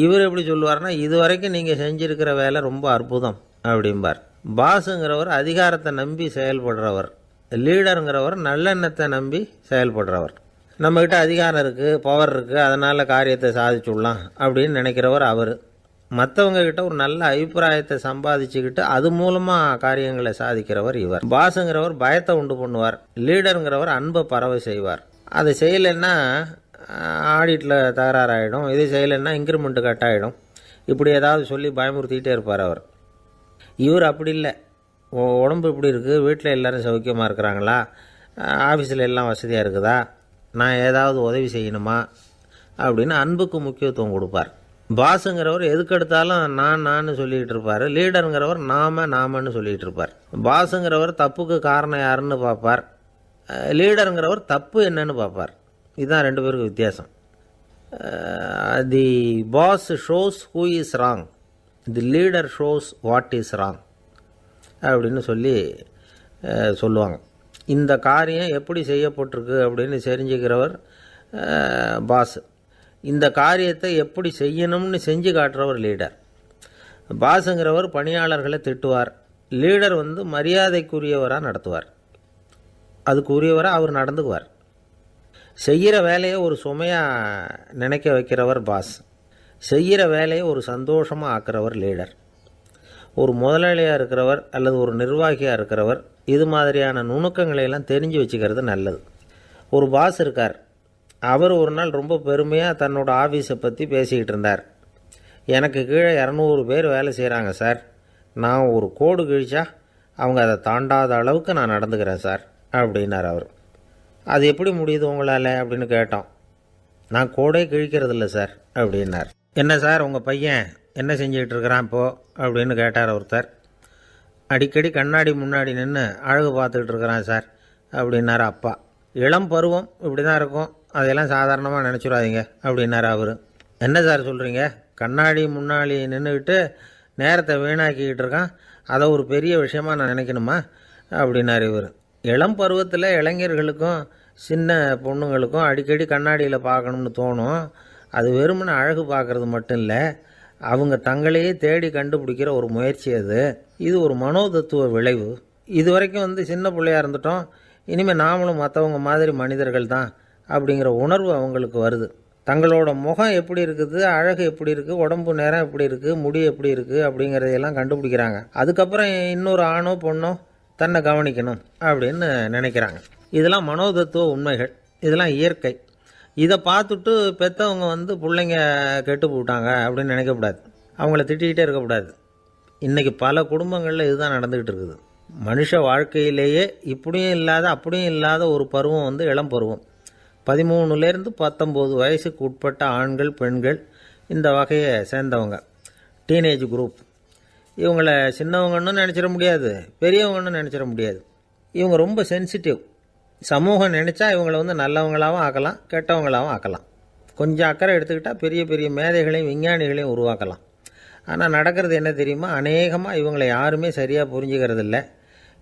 இவர் எப்படி சொல்லுவார்னா, இது வரைக்கும் நீங்கள் செஞ்சுருக்கிற வேலை ரொம்ப அற்புதம் அப்படிம்பார். பாஸுங்கிறவர் அதிகாரத்தை நம்பி செயல்படுறவர், லீடருங்கிறவர் நல்லெண்ணத்தை நம்பி செயல்படுறவர். நம்மக்கிட்ட அதிகாரம் இருக்குது, பவர் இருக்குது, அதனால் காரியத்தை சாதிச்சுடலாம் அப்படின்னு நினைக்கிறவர் அவர். மற்றவங்கக்கிட்ட ஒரு நல்ல அபிப்பிராயத்தை சம்பாதிச்சுக்கிட்டு அது மூலமாக காரியங்களை சாதிக்கிறவர் இவர். பாஸுங்கிறவர் பயத்தை உண்டு பண்ணுவார், லீடருங்கிறவர் அன்பை பரவ செய்வார். அதை செய்யலைன்னா ஆடிட்டில் தகராறாயிடும், இது செய்யலைன்னா இன்க்ரிமெண்ட்டு கட் ஆகிடும், இப்படி ஏதாவது சொல்லி பயமுறுத்திக்கிட்டே இருப்பார் அவர். இவர் அப்படி இல்லை. உடம்பு இப்படி இருக்குது, வீட்டில் எல்லோரும் சௌக்கியமாக இருக்கிறாங்களா, ஆஃபீஸில் எல்லாம் வசதியாக இருக்குதா, நான் ஏதாவது உதவி செய்யணுமா அப்படின்னு அன்புக்கு முக்கியத்துவம் கொடுப்பார். பாஸுங்கிறவர் எதுக்கெடுத்தாலும் நான் சொல்லிகிட்டு இருப்பார். லீடருங்கிறவர் நாமன்னு சொல்லிகிட்டு இருப்பார். பாஸுங்கிறவர் தப்புக்கு காரணம் யாருன்னு பார்ப்பார். லீடருங்கிறவர் தப்பு என்னன்னு பார்ப்பார். இதுதான் ரெண்டு பேருக்கு வித்தியாசம். The boss shows who is wrong, the leader shows what is wrong அப்படின்னு சொல்லுவாங்க. இந்த காரியம் எப்படி செய்யப்பட்டிருக்கு அப்படின்னு தெரிஞ்சுக்கிறவர் பாஸ். இந்த காரியத்தை எப்படி செய்யணும்னு செஞ்சு காட்டுறவர் லீடர். பாஸுங்கிறவர் பணியாளர்களை திட்டுவார். லீடர் மரியாதைக்குரியவராக நடத்துவார். அதுக்குரியவராக அவர் நடந்துக்குவார். செய்கிற வேலையை ஒரு சுமையாக நினைக்க வைக்கிறவர் பாஸ். செய்கிற வேலையை ஒரு சந்தோஷமாக ஆக்கிறவர் லீடர். ஒரு முதலாளியாக இருக்கிறவர் அல்லது ஒரு நிர்வாகியாக இருக்கிறவர் இது மாதிரியான நுணுக்கங்களையெல்லாம் தெரிஞ்சு வச்சுக்கிறது நல்லது. ஒரு பாஸ் இருக்கார். அவர் ஒரு நாள் ரொம்ப பெருமையாக தன்னோட ஆஃபீஸை பற்றி பேசிக்கிட்டு இருந்தார். எனக்கு கீழே 200 பேர் வேலை செய்கிறாங்க சார். நான் ஒரு கோடு கிழிச்சா அவங்க அதை தாண்டாத அளவுக்கு நான் நடந்துக்கிறேன் சார் அப்படின்னார் அவர். அது எப்படி முடியுது உங்களால் அப்படின்னு கேட்டோம். நான் கோடே கிழிக்கிறதில்ல சார் அப்படின்னார். என்ன சார் உங்கள் பையன் என்ன செஞ்சுக்கிட்டு இருக்கிறான் இப்போது அப்படின்னு கேட்டார் ஒருத்தர். அடிக்கடி கண்ணாடி முன்னாடி நின்று அழகு பார்த்துக்கிட்டு இருக்கிறான் சார் அப்படின்னார் அப்பா. இளம் பருவம் இப்படி தான் இருக்கும், அதையெல்லாம் சாதாரணமாக நினச்சிடாதீங்க அப்படின்னார் அவர். என்ன சார் சொல்கிறீங்க, கண்ணாடி முன்னாடி நின்றுக்கிட்டு நேரத்தை வீணாக்கிக்கிட்டு இருக்கான், அதை ஒரு பெரிய விஷயமாக நான் நினைக்கணுமா அப்படின்னார் இவர். இளம் பருவத்தில் இளைஞர்களுக்கும் சின்ன பொண்ணுங்களுக்கும் அடிக்கடி கண்ணாடியில் பார்க்கணும்னு தோணும். அது வெறுமனே அழகு பார்க்குறது மட்டும் இல்லை, அவங்க தங்களையே தேடி கண்டுபிடிக்கிற ஒரு முயற்சி அது. இது ஒரு மனோதத்துவ விளைவு. இது வரைக்கும் சின்ன பிள்ளையாக இருந்துட்டோம், இனிமேல் நாமளும் மற்றவங்க மாதிரி மனிதர்கள் தான் அப்படிங்கிற உணர்வு அவங்களுக்கு வருது. தங்களோட முகம் எப்படி இருக்குது, அழகு எப்படி இருக்குது, உடம்பு நேரம் எப்படி இருக்குது, முடி எப்படி இருக்குது அப்படிங்கிறதையெல்லாம் கண்டுபிடிக்கிறாங்க. அதுக்கப்புறம் இன்னொரு ஆணோ பொண்ணோ தன்னை கவனிக்கணும் அப்படின்னு நினைக்கிறாங்க. இதெல்லாம் மனோதத்துவ உண்மைகள், இதெல்லாம் இயற்கை. இதை பார்த்துட்டு பெற்றவங்க பிள்ளைங்க கெட்டு போட்டாங்க அப்படின்னு நினைக்கக்கூடாது, அவங்கள திட்டிக்கிட்டே இருக்கக்கூடாது. இன்றைக்கி பல குடும்பங்களில் இதுதான் நடந்துக்கிட்டு இருக்குது. மனுஷ வாழ்க்கையிலேயே இப்படியும் இல்லாத அப்படியும் இல்லாத ஒரு பருவம் இளம் பருவம். 13லேருந்து 19 வயசுக்கு உட்பட்ட ஆண்கள் பெண்கள் இந்த வகையை சேர்ந்தவங்க, டீனேஜ் குரூப். இவங்கள சின்னவங்கன்னு நினச்சிட முடியாது, பெரியவங்கன்னு நினச்சிட முடியாது. இவங்க ரொம்ப சென்சிட்டிவ். சமூகம் நினச்சா இவங்களை நல்லவங்களாகவும் ஆக்கலாம், கெட்டவங்களாகவும் ஆக்கலாம். கொஞ்சம் அக்கறை எடுத்துக்கிட்டால் பெரிய பெரிய மேதைகளையும் விஞ்ஞானிகளையும் உருவாக்கலாம். ஆனால் நடக்கிறது என்ன தெரியுமா, அநேகமாக இவங்களை யாருமே சரியாக புரிஞ்சுக்கிறது இல்லை,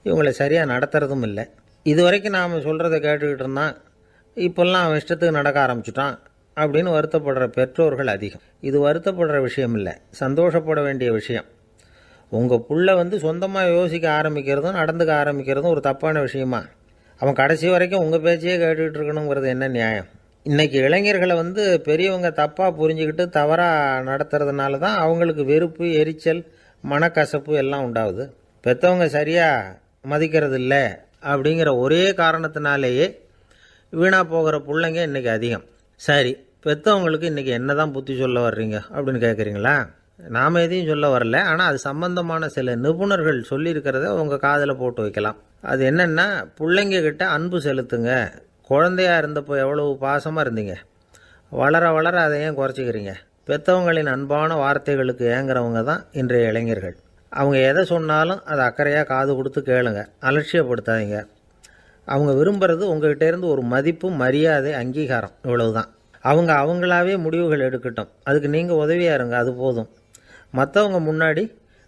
இவங்களை சரியாக நடத்துறதும் இல்லை. இது வரைக்கும் நாம் சொல்கிறத கேட்டுக்கிட்டு இருந்தான், இப்போல்லாம் அவன் இஷ்டத்துக்கு நடக்க ஆரம்பிச்சுட்டான் அப்படின்னு வருத்தப்படுற பெற்றோர்கள் அதிகம். இது வருத்தப்படுற விஷயம் இல்லை, சந்தோஷப்பட வேண்டிய விஷயம். உங்கள் புள்ள சொந்தமாக யோசிக்க ஆரம்பிக்கிறதும் நடந்துக்க ஆரம்பிக்கிறதும் ஒரு தப்பான விஷயமா? அவன் கடைசி வரைக்கும் உங்கள் பேச்சையே கேட்டுக்கிட்டு இருக்கணுங்கிறது என்ன நியாயம்? இன்றைக்கி இளைஞர்களை பெரியவங்க தப்பாக புரிஞ்சுக்கிட்டு தவறாக நடத்துறதுனால தான் அவங்களுக்கு வெறுப்பு, எரிச்சல், மனக்கசப்பு எல்லாம் உண்டாகுது. பெற்றவங்க சரியாக மதிக்கிறது இல்லை அப்படிங்கிற ஒரே காரணத்தினாலேயே வீணாக போகிற பிள்ளைங்க இன்றைக்கி அதிகம். சரி, பெற்றவங்களுக்கு இன்றைக்கி என்ன தான் புத்தி சொல்ல வர்றீங்க அப்படின்னு கேட்குறீங்களா? நாம் எதையும் சொல்ல வரல, ஆனால் அது சம்பந்தமான சில நிபுணர்கள் சொல்லியிருக்கிறத உங்கள் காதில் போட்டு வைக்கலாம். அது என்னென்னா, பிள்ளைங்கக்கிட்ட அன்பு செலுத்துங்க. குழந்தையாக இருந்தப்போ எவ்வளவு பாசமாக இருந்தீங்க, வளர வளர அதை ஏன் குறைச்சிக்கிறீங்க? பெற்றவங்களின் அன்பான வார்த்தைகளுக்கு ஏங்குறவங்க தான் இன்றைய இளைஞர்கள். அவங்க எதை சொன்னாலும் அதை அக்கறையாக காது கொடுத்து கேளுங்க, அலட்சியப்படுத்தாதீங்க. அவங்க விரும்புகிறது உங்கள்கிட்டேருந்து ஒரு மதிப்பு, மரியாதை, அங்கீகாரம், இவ்வளவுதான். அவங்களாவே முடிவுகள் எடுக்கட்டும், அதுக்கு நீங்கள் உதவியாக இருங்க, அது போதும். மற்றவங்க முன்னாடி,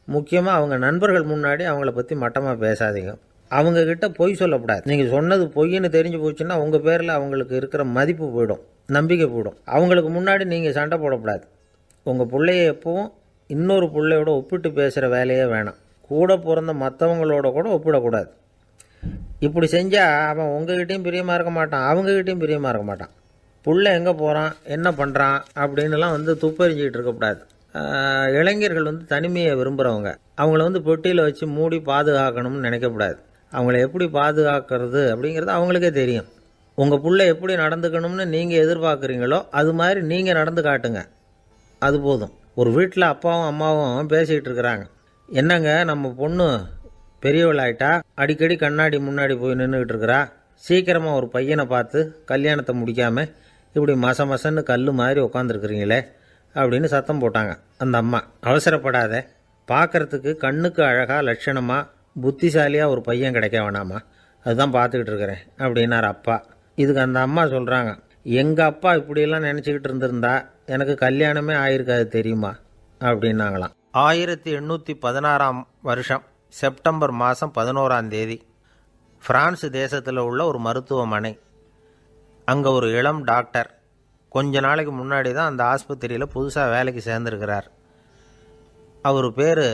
முக்கியமாக அவங்க நண்பர்கள் முன்னாடி அவங்கள பற்றி மட்டமாக பேசாதீங்க. அவங்கக்கிட்ட பொய் சொல்லக்கூடாது. நீங்கள் சொன்னது பொய்ன்னு தெரிஞ்சு போச்சுன்னா உங்கள் பேரில் அவங்களுக்கு இருக்கிற மதிப்பு போயிடும், நம்பிக்கை போயிடும். அவங்களுக்கு முன்னாடி நீங்கள் சண்டை போடக்கூடாது. உங்கள் பிள்ளைய எப்பவும் இன்னொரு பிள்ளையோட ஒப்பிட்டு பேசுகிற வேலையே வேணாம். கூட பிறந்த மற்றவங்களோட கூட ஒப்பிடக்கூடாது. இப்படி செஞ்சால் அவன் உங்ககிட்டையும் பிரியமாக இருக்க மாட்டான், அவங்ககிட்டையும் பிரியமாக இருக்க மாட்டான். புள்ளை எங்கே போகிறான், என்ன பண்ணுறான் அப்படின்னுலாம் துப்பறிஞ்சிக்கிட்டு இருக்கக்கூடாது. இளைஞர்கள் தனிமையை விரும்புகிறவங்க. அவங்கள பெட்டியில் வச்சு மூடி பாதுகாக்கணும்னு நினைக்கக்கூடாது. அவங்கள எப்படி பாதுகாக்கிறது அப்படிங்கிறது அவங்களுக்கே தெரியும். உங்கள் புள்ளை எப்படி நடந்துக்கணும்னு நீங்கள் எதிர்பார்க்குறீங்களோ அது மாதிரி நீங்கள் நடந்து காட்டுங்க, அது போதும். ஒரு வீட்டில் அப்பாவும் அம்மாவும் பேசிக்கிட்டு இருக்கிறாங்க. என்னங்க, நம்ம பொண்ணு பெரியவளாயிட்டா, அடிக்கடி கண்ணாடி முன்னாடி போய் நின்றுக்கிட்டு இருக்கிறா, சீக்கிரமாக ஒரு பையனை பார்த்து கல்யாணத்தை முடிக்காமல் இப்படி மசன்னு கல் மாதிரி உட்காந்துருக்குறீங்களே அப்படின்னு சத்தம் போட்டாங்க அந்த அம்மா. அவசரப்படாத, பார்க்குறதுக்கு கண்ணுக்கு அழகாக லட்சணமாக புத்திசாலியாக ஒரு பையன் கிடைக்க வேணாமா, அதுதான் பார்த்துக்கிட்டு இருக்கிறேன் அப்படின்னார் அப்பா. இதுக்கு அந்த அம்மா சொல்கிறாங்க, எங்கள் அப்பா இப்படியெல்லாம் நினச்சிக்கிட்டு இருந்திருந்தா எனக்கு கல்யாணமே ஆயிருக்காது தெரியுமா அப்படின்னாங்களாம். 1816 வருஷம் செப்டம்பர் மாதம் 11 பிரான்ஸ் தேசத்தில் உள்ள ஒரு மருத்துவமனை. அங்கே ஒரு இளம் டாக்டர் கொஞ்ச நாளைக்கு முன்னாடி தான் அந்த ஆஸ்பத்திரியில் புதுசாக வேலைக்கு சேர்ந்துருக்கிறார். அவர் பேர்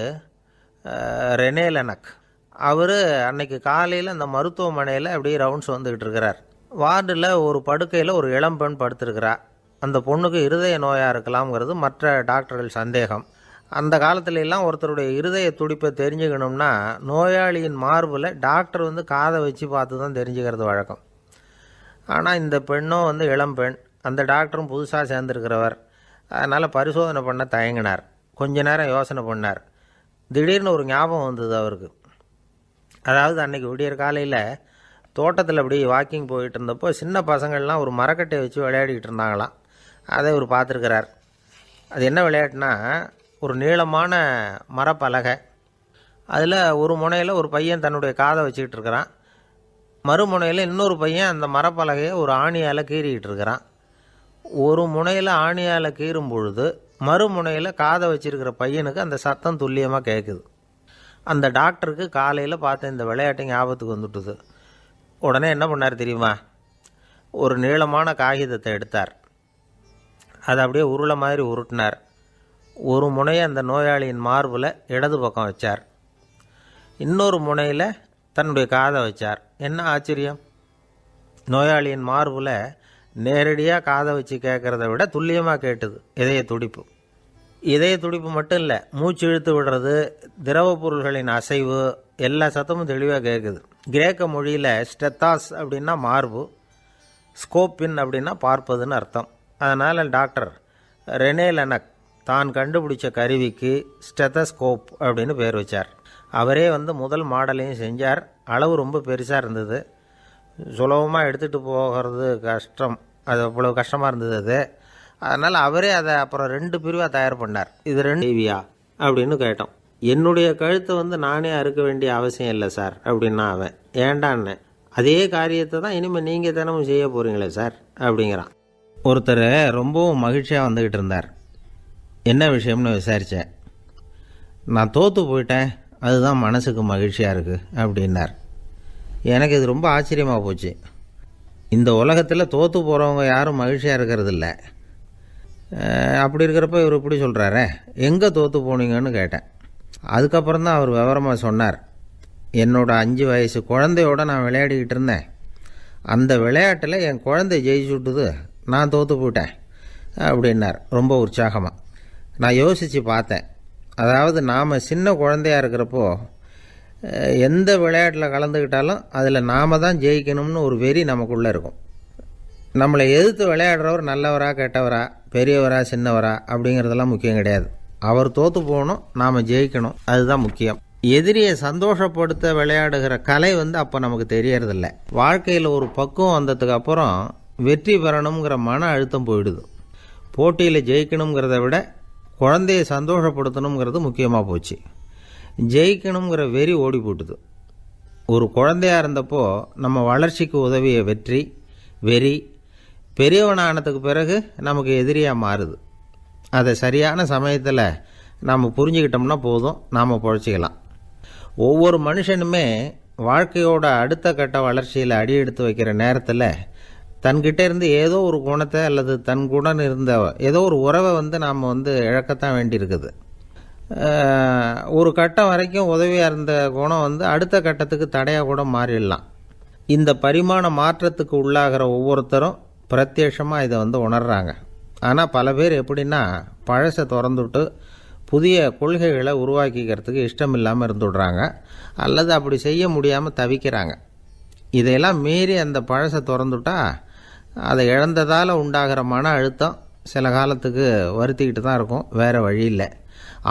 ரெனே லெனக். அவர் அன்னைக்கு காலையில் அந்த மருத்துவமனையில் அப்படியே ரவுண்ட்ஸ் வந்துக்கிட்டு இருக்கிறார். வார்டில் ஒரு படுக்கையில் ஒரு இளம் பெண் படுத்திருக்கிறார். அந்த பொண்ணுக்கு இருதய நோயாக இருக்கலாம்ங்கிறது மற்ற டாக்டர்கள் சந்தேகம். அந்த காலத்துல எல்லாம் ஒருத்தருடைய இருதய துடிப்பை தெரிஞ்சுக்கணும்னா நோயாளியின் மார்பில் டாக்டர் வந்து காதை வச்சு பார்த்து தான் தெரிஞ்சுக்கிறது வழக்கம். ஆனால் இந்த பெண்ணும் வந்து இளம் பெண், அந்த டாக்டரும் புதுசாக சேர்ந்துருக்கிறவர். அதனால் பரிசோதனை பண்ண தயங்கினார். கொஞ்ச நேரம் யோசனை பண்ணார். திடீர்னு ஒரு ஞாபகம் வந்தது அவருக்கு. அதாவது அன்றைக்கி விடியற் காலையில் தோட்டத்தில் அப்படி வாக்கிங் போயிட்டு இருந்தப்போ சின்ன பசங்கள்லாம் ஒரு மரக்கட்டையை வச்சு விளையாடிக்கிட்டு இருந்தாங்களாம். அதை இவர் பார்த்துருக்கிறார். அது என்ன விளையாட்டுனா, ஒரு நீளமான மரப்பலகை, அதில் ஒரு முனையில் ஒரு பையன் தன்னுடைய காதை வச்சுக்கிட்டு இருக்கிறான், மறுமுனையில் இன்னொரு பையன் அந்த மரப்பலகையை ஒரு ஆணியால் கீறிக்கிட்டு இருக்கிறான். ஒரு முனையில் ஆணியால் கீறும் பொழுது மறுமுனையில் காதை வச்சிருக்கிற பையனுக்கு அந்த சத்தம் துல்லியமாக கேட்குது. அந்த டாக்டருக்கு காலையில் பார்த்த இந்த விளையாட்டு ஞாபகத்துக்கு வந்துட்டுது. உடனே என்ன பண்ணார் தெரியுமா, ஒரு நீளமான காகிதத்தை எடுத்தார். அதை அப்படியே உருளை மாதிரி உருட்டினார். ஒரு முனையை அந்த நோயாளியின் மார்பில் இடது பக்கம் வச்சார், இன்னொரு முனையில் தன்னுடைய காதை வச்சார். என்ன ஆச்சரியம், நோயாளியின் மார்பில் நேரடியாக காதை வச்சு கேட்குறத விட துல்லியமாக கேட்டுது இதய துடிப்பு. இதய துடிப்பு மட்டும் இல்லை, மூச்சு இழுத்து விடுறது, திரவ பொருள்களின் அசைவு, எல்லா சத்தமும் தெளிவாக கேட்குது. கிரேக்க மொழியில் ஸ்டெத்தாஸ் அப்படின்னா மார்பு, ஸ்கோப்பின் அப்படின்னா பார்ப்பதுன்னு அர்த்தம். அதனால் டாக்டர் ரெனே லெனக் தான் கண்டுபிடிச்ச கருவிக்கு ஸ்டெத்தஸ்கோப் அப்படின்னு பேர் வச்சார். அவரே வந்து முதல் மாடலையும் செஞ்சார். அளவு ரொம்ப பெருசாக இருந்தது, சுலபமாக எடுத்துகிட்டு போகிறது கஷ்டம், அது அவ்வளோ கஷ்டமாக இருந்தது அது. அதனால் அவரே அதை அப்புறம் 2 பிரிவாக தயார் பண்ணார். இது 2 டிவியா அப்படின்னு கேட்டோம். என்னுடைய கழுத்தை வந்து நானே அறுக்க வேண்டிய அவசியம் இல்லை சார் அப்படின்னா அவன். ஏண்டான்னு, அதே காரியத்தை தான் இனிமேல் நீங்கள் தினமும் செய்ய போகிறீங்களே சார் அப்படிங்கிறான். ஒருத்தர் ரொம்பவும் மகிழ்ச்சியாக வந்துக்கிட்டு இருந்தார். என்ன விஷயம்னு விசாரித்தேன். நான் தோற்று போயிட்டேன், அதுதான் மனசுக்கு மகிழ்ச்சியாக இருக்குது அப்படின்னார். எனக்கு இது ரொம்ப ஆச்சரியமாக போச்சு. இந்த உலகத்தில் தோற்று போகிறவங்க யாரும் மகிழ்ச்சியாக இருக்கிறதில்ல. அப்படி இருக்கிறப்ப இவர் இப்படி சொல்கிறாரே, எங்கே தோற்று போனீங்கன்னு கேட்டேன். அதுக்கப்புறம் தான் அவர் விவரமாக சொன்னார். என்னோடய 5 வயசு குழந்தையோடு நான் விளையாடிக்கிட்டு இருந்தேன். அந்த விளையாட்டில் என் குழந்தை ஜெயிச்சு விட்டுது, நான் தோற்று போயிட்டேன் அப்படின்னார் ரொம்ப உற்சாகமாக. நான் யோசித்து பார்த்தேன். அதாவது நாம் சின்ன குழந்தையாக இருக்கிறப்போ எந்த விளையாட்டில் கலந்துக்கிட்டாலும் அதில் நாம் தான் ஜெயிக்கணும்னு ஒரு வெறி நமக்குள்ளே இருக்கும். நம்மளை எதிர்த்து விளையாடுறவர் நல்லவரா கெட்டவரா, பெரியவரா சின்னவரா அப்படிங்கிறதெல்லாம் முக்கியம் கிடையாது. அவர் தோற்று போகணும், நாம் ஜெயிக்கணும், அதுதான் முக்கியம். எதிரியை சந்தோஷப்படுத்த விளையாடுகிற கலை வந்து அப்போ நமக்கு தெரியறதில்ல. வாழ்க்கையில் ஒரு பக்குவம் வந்ததுக்கு அப்புறம் வெற்றி பெறணுங்கிற மன அழுத்தம் போயிடுது. போட்டியில் ஜெயிக்கணுங்கிறத விட குழந்தையை சந்தோஷப்படுத்தணுங்கிறது முக்கியமாக போச்சு. ஜெயிக்கணுங்கிற வெறி ஓடி போட்டுது. ஒரு குழந்தையாக இருந்தப்போ நம்ம வளர்ச்சிக்கு உதவிய வெறி பெரியவனானதுக்கு பிறகு நமக்கு எதிரியாக மாறுது. அதை சரியான சமயத்தில் நாம் புரிஞ்சுக்கிட்டோம்னா போதும், நாம் பொழைச்சிக்கலாம். ஒவ்வொரு மனுஷனுமே வாழ்க்கையோட அடுத்த கட்ட வளர்ச்சியில் அடி எடுத்து வைக்கிற நேரத்தில் தன்கிட்ட இருந்து ஏதோ ஒரு குணத்தை அல்லது தன் குணம் இருந்த ஏதோ ஒரு உறவை வந்து நாம் வந்து இழக்கத்தான் வேண்டியிருக்குது. ஒரு கட்டம் வரைக்கும் உதவியாக இருந்த குணம் வந்து அடுத்த கட்டத்துக்கு தடையாக கூட மாறிடலாம். இந்த பரிமாண மாற்றத்துக்கு உள்ளாகிற ஒவ்வொருத்தரும் பிரத்யட்சமாக இதை வந்து உணர்கிறாங்க. ஆனால் பல பேர் எப்படின்னா பழசை திறந்துவிட்டு புதிய கொள்கைகளை உருவாக்கிக்கிறதுக்கு இஷ்டம் இல்லாமல் இருந்துவிடுறாங்க, அல்லது அப்படி செய்ய முடியாமல் தவிக்கிறாங்க. இதையெல்லாம் மீறி அந்த பழசை திறந்துவிட்டா அதை இழந்ததால் உண்டாகிற மன அழுத்தம் சில காலத்துக்கு வருத்திக்கிட்டு தான் இருக்கும், வேறு வழி இல்லை.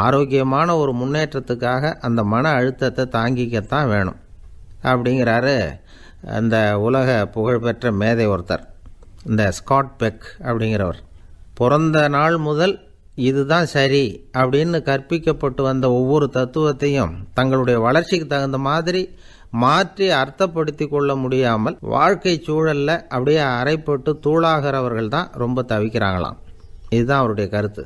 ஆரோக்கியமான ஒரு முன்னேற்றத்துக்காக அந்த மன அழுத்தத்தை தாங்கிக்கத்தான் வேணும் அப்படிங்கிறாரு அந்த உலக புகழ்பெற்ற மேதை ஒருத்தர், இந்த ஸ்காட் பெக் அப்படிங்கிறவர். பிறந்த நாள் முதல் இதுதான் சரி அப்படின்னு கற்பிக்கப்பட்டு வந்த ஒவ்வொரு தத்துவத்தையும் தங்களுடைய வளர்ச்சிக்கு தகுந்த மாதிரி மாற்றி அர்த்தப்படுத்தி கொள்ள முடியாமல் வாழ்க்கை சூழலில் அப்படியே அரைப்பட்டு தூளாகிறவர்கள் தான் ரொம்ப தவிக்கிறாங்களாம். இதுதான் அவருடைய கருத்து.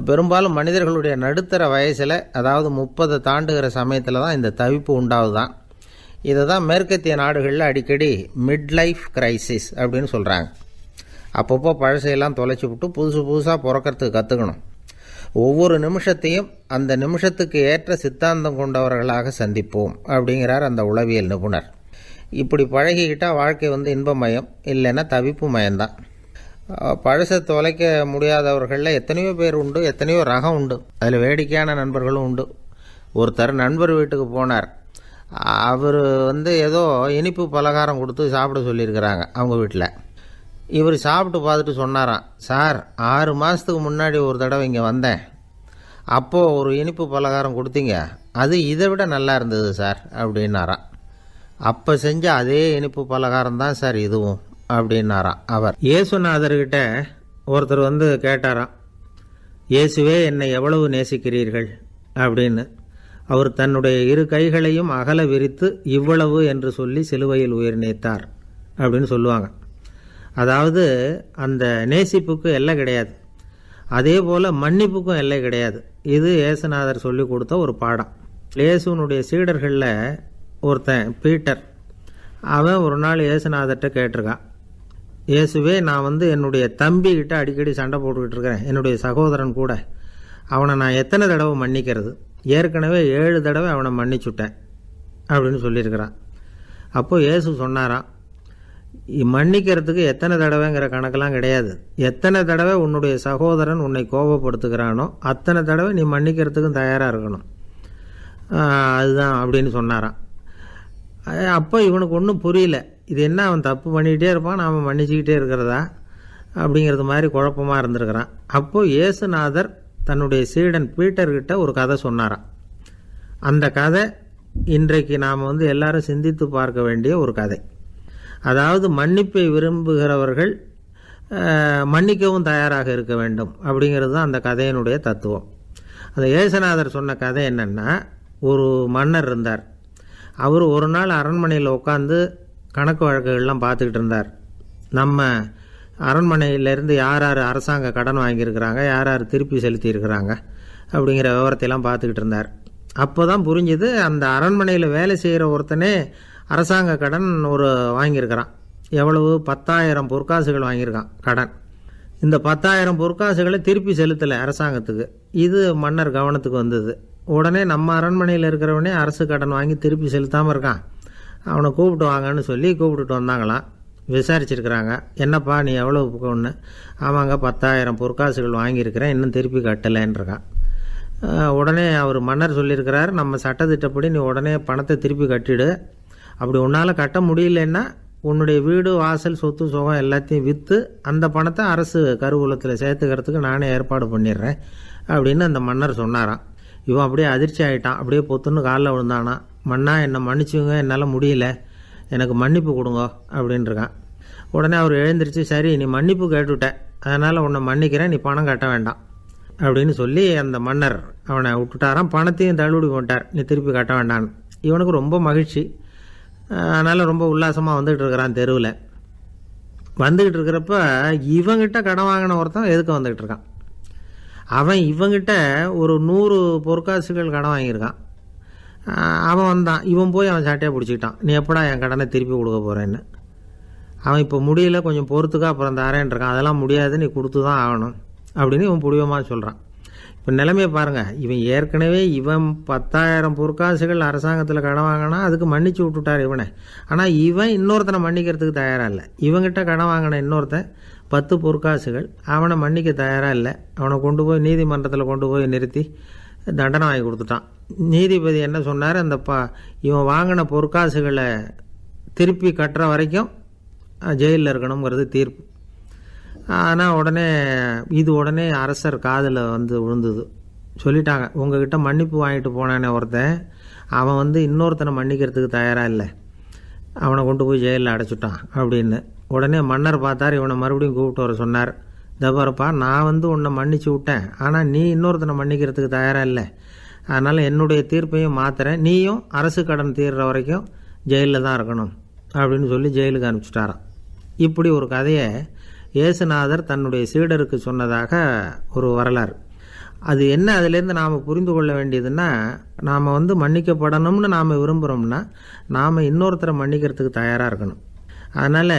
பெரும்பாலும் மனிதர்களுடைய நடுத்தர வயசில், அதாவது 30 தாண்டுகிற சமயத்தில் தான் இந்த தவிப்பு உண்டாகுதான். இதை தான் மேற்கத்திய நாடுகளில் அடிக்கடி மிட் லைஃப் கிரைசிஸ் அப்படின்னு சொல்கிறாங்க. அப்பப்போ பழசையெல்லாம் தொலைச்சி விட்டு புதுசாக பிறக்கிறதுக்கு கற்றுக்கணும். ஒவ்வொரு நிமிஷத்தையும் அந்த நிமிஷத்துக்கு ஏற்ற சித்தாந்தம் கொண்டவர்களாக சந்திப்போம் அப்படிங்கிறார் அந்த உளவியல் நிபுணர். இப்படி பழகிக்கிட்டால் வாழ்க்கை இன்பமயம், இல்லைன்னா தவிப்பு மயம்தான். பழசை தொலைக்க முடியாதவர்களில் எத்தனையோ பேர் உண்டு, எத்தனையோ ரகம் உண்டு. அதில் வேடிக்கையான நண்பர்களும் உண்டு. ஒருத்தர் நண்பர் வீட்டுக்கு போனார். அவர் ஏதோ இனிப்பு பலகாரம் கொடுத்து சாப்பிட சொல்லியிருக்கிறாங்க அவங்க வீட்டில். இவர் சாப்பிட்டு பார்த்துட்டு சொன்னாராம், சார் 6 மாதத்துக்கு முன்னாடி ஒரு தடவை இங்கே வந்தேன், அப்போது ஒரு இனிப்பு பலகாரம் கொடுத்தீங்க, அது இதை விட நல்லா இருந்தது சார் அப்படின்னாராம். அப்போ செஞ்ச அதே இனிப்பு பலகாரம் தான் சார் இதுவும் அப்படின்னாராம் அவர். இயேசுநாதர்கிட்ட ஒருத்தர் கேட்டாராம், இயேசுவே என்னை எவ்வளவு நேசிக்கிறீர்கள் அப்படின்னு. அவர் தன்னுடைய 2 கைகளையும் அகல விரித்து இவ்வளவு என்று சொல்லி சிலுவையில் உயிர் நீத்தார் அப்படின்னு சொல்லுவாங்க. அதாவது அந்த நேசிப்புக்கு எல்லை கிடையாது, அதே போல் மன்னிப்புக்கும் எல்லை கிடையாது. இது இயேசுநாதர் சொல்லி கொடுத்த ஒரு பாடம். இயேசுனுடைய சீடர்களில் ஒருத்தன் பீட்டர், அவன் ஒரு நாள் இயேசுநாதர்கிட்ட கேட்டிருக்கான், இயேசுவே நான் என்னுடைய தம்பிக்கிட்ட அடிக்கடி சண்டை போட்டுக்கிட்டு இருக்கிறேன், என்னுடைய சகோதரன் கூட, அவனை நான் எத்தனை தடவை மன்னிக்கிறது? ஏற்கனவே 7 தடவை அவனை மன்னிச்சுட்டேன் அப்படின்னு சொல்லியிருக்கிறான். அப்போது இயேசு சொன்னாராம், மன்னிக்கிறதுக்கு எத்தனை தடவைங்கிற கணக்கெல்லாம் கிடையாது. எத்தனை தடவை உன்னுடைய சகோதரன் உன்னை கோபப்படுத்துகிறானோ அத்தனை தடவை நீ மன்னிக்கிறதுக்கும் தயாராக இருக்கணும், அதுதான் அப்படின்னு சொன்னாராம். அப்போ இவனுக்கு ஒன்றும் புரியல, இது என்ன அவன் தப்பு பண்ணிக்கிட்டே இருப்பான், நாம் மன்னிச்சுக்கிட்டே இருக்கிறதா அப்படிங்கிறது மாதிரி குழப்பமாக இருந்திருக்கிறான். அப்போது இயேசுநாதர் தன்னுடைய சீடன் பீட்டர்கிட்ட ஒரு கதை சொன்னாராம். அந்த கதை இன்றைக்கு நாம் எல்லாரும் சிந்தித்து பார்க்க வேண்டிய ஒரு கதை. அதாவது மன்னிப்பை விரும்புகிறவர்கள் மன்னிக்கவும் தயாராக இருக்க வேண்டும் அப்படிங்கிறது தான் அந்த கதையினுடைய தத்துவம். அந்த இயேசுநாதர் சொன்ன கதை என்னென்னா, ஒரு மன்னர் இருந்தார். அவர் ஒரு நாள் அரண்மனையில் உட்காந்து கணக்கு வழக்குகள்லாம் பார்த்துக்கிட்டு இருந்தார். நம்ம அரண்மனையிலேருந்து யார் யார் அரசாங்க கடன் வாங்கியிருக்கிறாங்க, யார் யார் திருப்பி செலுத்தியிருக்கிறாங்க அப்படிங்கிற விவரத்தையெல்லாம் பார்த்துக்கிட்டு இருந்தார். அப்போ தான் புரிஞ்சுது, அந்த அரண்மனையில் வேலை செய்கிற ஒருத்தனே அரசாங்க கடன் வாங்கியிருக்கிறான். எவ்வளவு? 10,000 பொற்காசுகள் வாங்கியிருக்கான் கடன். இந்த 10,000 பொற்காசுகளை திருப்பி செலுத்தலை அரசாங்கத்துக்கு. இது மன்னர் கவனத்துக்கு வந்தது. உடனே நம்ம அரண்மனையில் இருக்கிறவனே அரசு கடன் வாங்கி திருப்பி செலுத்தாமல் இருக்கான், அவனை கூப்பிட்டு வாங்கன்னு சொல்லி கூப்பிட்டுட்டு வந்தாங்களாம். விசாரிச்சிருக்கிறாங்க, என்னப்பா நீ எவ்வளோ ஒன்று? ஆமாங்க 10,000 பொற்காசுகள் வாங்கியிருக்கிறேன், இன்னும் திருப்பி கட்டலைன்றிருக்கான். உடனே அவர் மன்னர் சொல்லியிருக்கிறார், நம்ம சட்டத்திட்டப்படி நீ உடனே பணத்தை திருப்பி கட்டிடு, அப்படி உன்னால் கட்ட முடியலன்னா உன்னுடைய வீடு வாசல் சொத்து சுகம் எல்லாத்தையும் விற்று அந்த பணத்தை அரசு கருவூலத்தில் சேர்த்துக்கிறதுக்கு நானே ஏற்பாடு பண்ணிடுறேன் அப்படின்னு அந்த மன்னர் சொன்னாராம். இவன் அப்படியே அதிர்ச்சி ஆகிட்டான், அப்படியே பொத்துன்னு காலில் விழுந்தானா, மன்னா என்னை மன்னிச்சுங்க, என்னால் முடியல, எனக்கு மன்னிப்பு கொடுங்க அப்படின்ட்டுருக்கான். உடனே அவர் எழுந்திரிச்சு, சரி நீ மன்னிப்பு கேட்டுவிட்டேன், அதனால் உன்னை மன்னிக்கிறேன், நீ பணம் கட்ட வேண்டாம் அப்படின்னு சொல்லி அந்த மன்னர் அவனை விட்டுட்டாராம். பணத்தையும் தள்ளுபடி போட்டார், நீ திருப்பி கட்ட வேண்டான்னு. இவனுக்கு ரொம்ப மகிழ்ச்சி, அதனால் ரொம்ப உல்லாசமாக வந்துக்கிட்டு இருக்கிறான். தெருவில் வந்துக்கிட்டு இருக்கிறப்ப இவங்கிட்ட கடன் வாங்கின ஒருத்தன் எதுக்கு வந்துக்கிட்டு இருக்கான். அவன் இவங்கிட்ட ஒரு 100 பொற்காசுகள் கடன் வாங்கியிருக்கான். அவன் வந்தான், இவன் போய் அவன் சாட்டையாக பிடிச்சிக்கிட்டான், நீ எப்படா என் கடனை திருப்பி கொடுக்க போகிறேன்னு. அவன் இப்போ முடியல, கொஞ்சம் பொறுத்துக்கா, அப்புறம் தரேன் இருக்கான். அதெல்லாம் முடியாது, நீ கொடுத்து தான் ஆகணும் அப்படின்னு இவன் புடிவமாக சொல்கிறான். இப்போ நிலைமையை பாருங்கள், இவன் ஏற்கனவே 10,000 பொற்காசுகள் அரசாங்கத்தில் கடன் வாங்கினா அதுக்கு மன்னிச்சு விட்டுட்டார் இவனை. ஆனால் இவன் இன்னொருத்தனை மன்னிக்கிறதுக்கு தயாராக இல்லை. இவங்கிட்ட கடன் வாங்கின இன்னொருத்தன் 10 பொற்காசுகள், அவனை மன்னிக்க தயாராக இல்லை. அவனை கொண்டு போய் நீதிமன்றத்தில் கொண்டு போய் நிறுத்தி தண்டனை வாங்கி கொடுத்துட்டான். நீதிபதி என்ன சொன்னார், அந்த இவன் வாங்கின பொற்காசுகளை திருப்பி கட்டுற வரைக்கும் ஜெயிலில் இருக்கணுங்கிறது தீர்ப்பு. ஆனால் உடனே அரசர் காதில் விழுந்தது. சொல்லிட்டாங்க, உங்ககிட்ட மன்னிப்பு வாங்கிட்டு போனானே ஒருத்தன், அவன் இன்னொருத்தனை மன்னிக்கிறதுக்கு தயாராக இல்லை, அவனை கொண்டு போய் ஜெயிலில் அடைச்சிட்டான் அப்படின்னு. உடனே மன்னர் பார்த்தார், இவனை மறுபடியும் கூப்பிட்டு வர சொன்னார். இதை பாருப்பா, நான் வந்து உன்னை மன்னிச்சு விட்டேன், ஆனால் நீ இன்னொருத்தனை மன்னிக்கிறதுக்கு தயாராக இல்லை. அதனால் என்னுடைய தீர்ப்பையும் மாற்றுறேன், நீயும் அரசு கடன் தீர்ற வரைக்கும் ஜெயிலில் தான் இருக்கணும் அப்படின்னு சொல்லி ஜெயிலுக்கு அனுப்பிச்சிட்டாராம். இப்படி ஒரு கதையை இயேசுநாதர் தன்னுடைய சீடருக்கு சொன்னதாக ஒரு வரலாறு. அது என்ன, அதிலேருந்து நாம் புரிந்து கொள்ள வேண்டியதுன்னா, நாம் வந்து மன்னிக்கப்படணும்னு நாம் விரும்புகிறோம்னா நாம் இன்னொருத்தரை மன்னிக்கிறதுக்கு தயாராக இருக்கணும். அதனால்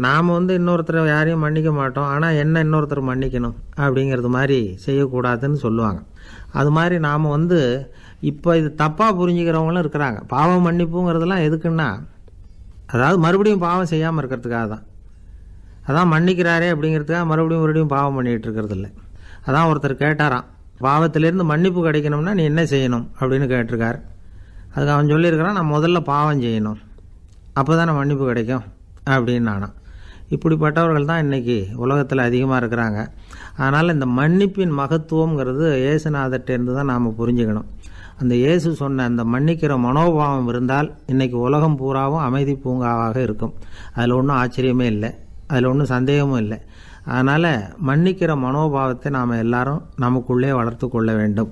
நாம் வந்து இன்னொருத்தரை யாரையும் மன்னிக்க மாட்டோம், ஆனால் என்ன இன்னொருத்தர் மன்னிக்கணும் அப்படிங்கிறது மாதிரி செய்யக்கூடாதுன்னு சொல்லுவாங்க. அது மாதிரி நாம் வந்து இப்போ இது தப்பாக புரிஞ்சுக்கிறவங்களும் இருக்கிறாங்க. பாவம் மன்னிப்புங்கிறதுலாம் எதுக்குன்னா, அதாவது மறுபடியும் பாவம் செய்யாமல் இருக்கிறதுக்காக தான். அதான் மன்னிக்கிறாரே அப்படிங்கிறதுக்காக மறுபடியும் பாவம் பண்ணிகிட்டு இருக்கிறது இல்லை. அதான் ஒருத்தர் கேட்டாராம், பாவத்திலேருந்து மன்னிப்பு கிடைக்கணும்னா நீ என்ன செய்யணும் அப்படின்னு கேட்டிருக்கார். அதுக்கு அவன் சொல்லியிருக்கிறான், நான் முதல்ல பாவம் செய்யணும், அப்போ தானே மன்னிப்பு கிடைக்கும் அப்படின்னு நானாம். இப்படிப்பட்டவர்கள் தான் இன்றைக்கி உலகத்தில் அதிகமாக இருக்கிறாங்க. அதனால் இந்த மன்னிப்பின் மகத்துவங்கிறது இயேசுநாதர்கிட்டேருந்து தான் நாம் புரிஞ்சுக்கணும். அந்த இயேசு சொன்ன அந்த மன்னிக்கிற மனோபாவம் இருந்தால் இன்றைக்கி உலகம் பூராவும் அமைதி பூங்காவாக இருக்கும். அதில் ஒன்றும் ஆச்சரியமே இல்லை, அதில் ஒன்றும் சந்தேகமும் இல்லை. அதனால் மன்னிக்கிற மனோபாவத்தை நாம் எல்லாரும் நமக்குள்ளே வளர்த்து கொள்ள வேண்டும்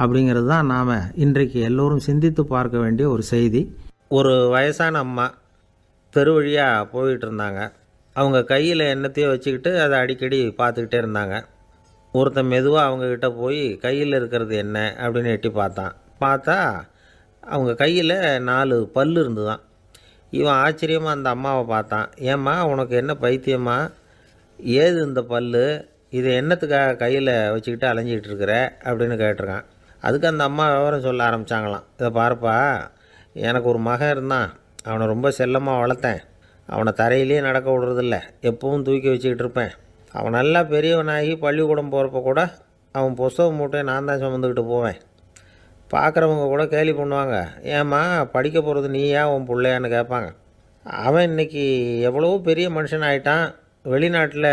அப்படிங்கிறது தான் நாம் இன்றைக்கு எல்லோரும் சிந்தித்து பார்க்க வேண்டிய ஒரு செய்தி. ஒரு வயசான அம்மா தெரு வழியாக போயிட்டு இருந்தாங்க. அவங்க கையில் எண்ணத்தையோ வச்சுக்கிட்டு அதை அடிக்கடி பார்த்துக்கிட்டே இருந்தாங்க. ஒருத்தன் மெதுவாக அவங்கக்கிட்ட போய் கையில் இருக்கிறது என்ன அப்படின்னு எட்டி பார்த்தா அவங்க கையில் 4 பல் இருந்துதான். இவன் ஆச்சரியமாக அந்த அம்மாவை பார்த்தான். ஏம்மா, உனக்கு என்ன பைத்தியமா, ஏது இந்த பல், இதை என்னத்துக்காக கையில் வச்சுக்கிட்டு அலைஞ்சிக்கிட்டு இருக்கிற அப்படின்னு கேட்டிருக்கான். அதுக்கு அந்த அம்மா விவரம் சொல்ல ஆரம்பித்தாங்களாம். இதை பாருப்பா, எனக்கு ஒரு மகன் இருந்தான், அவனை ரொம்ப செல்லமாக வளர்த்தேன். அவனை தரையிலேயே நடக்க விடுறதில்ல, எப்பவும் தூக்கி வச்சுக்கிட்டு இருப்பேன். அவன் நல்லா பெரியவனாகி பள்ளிக்கூடம் போகிறப்ப கூட அவன் புஸ்தக மூட்டையை நான் தான் சுமந்துக்கிட்டு போவேன். பார்க்குறவங்க கூட கேலி பண்ணுவாங்க, ஏம்மா படிக்க போகிறது நீயா உன் பிள்ளையான்னு கேட்பாங்க. அவன் இன்றைக்கி எவ்வளவோ பெரிய மனுஷன் ஆகிட்டான், வெளிநாட்டில்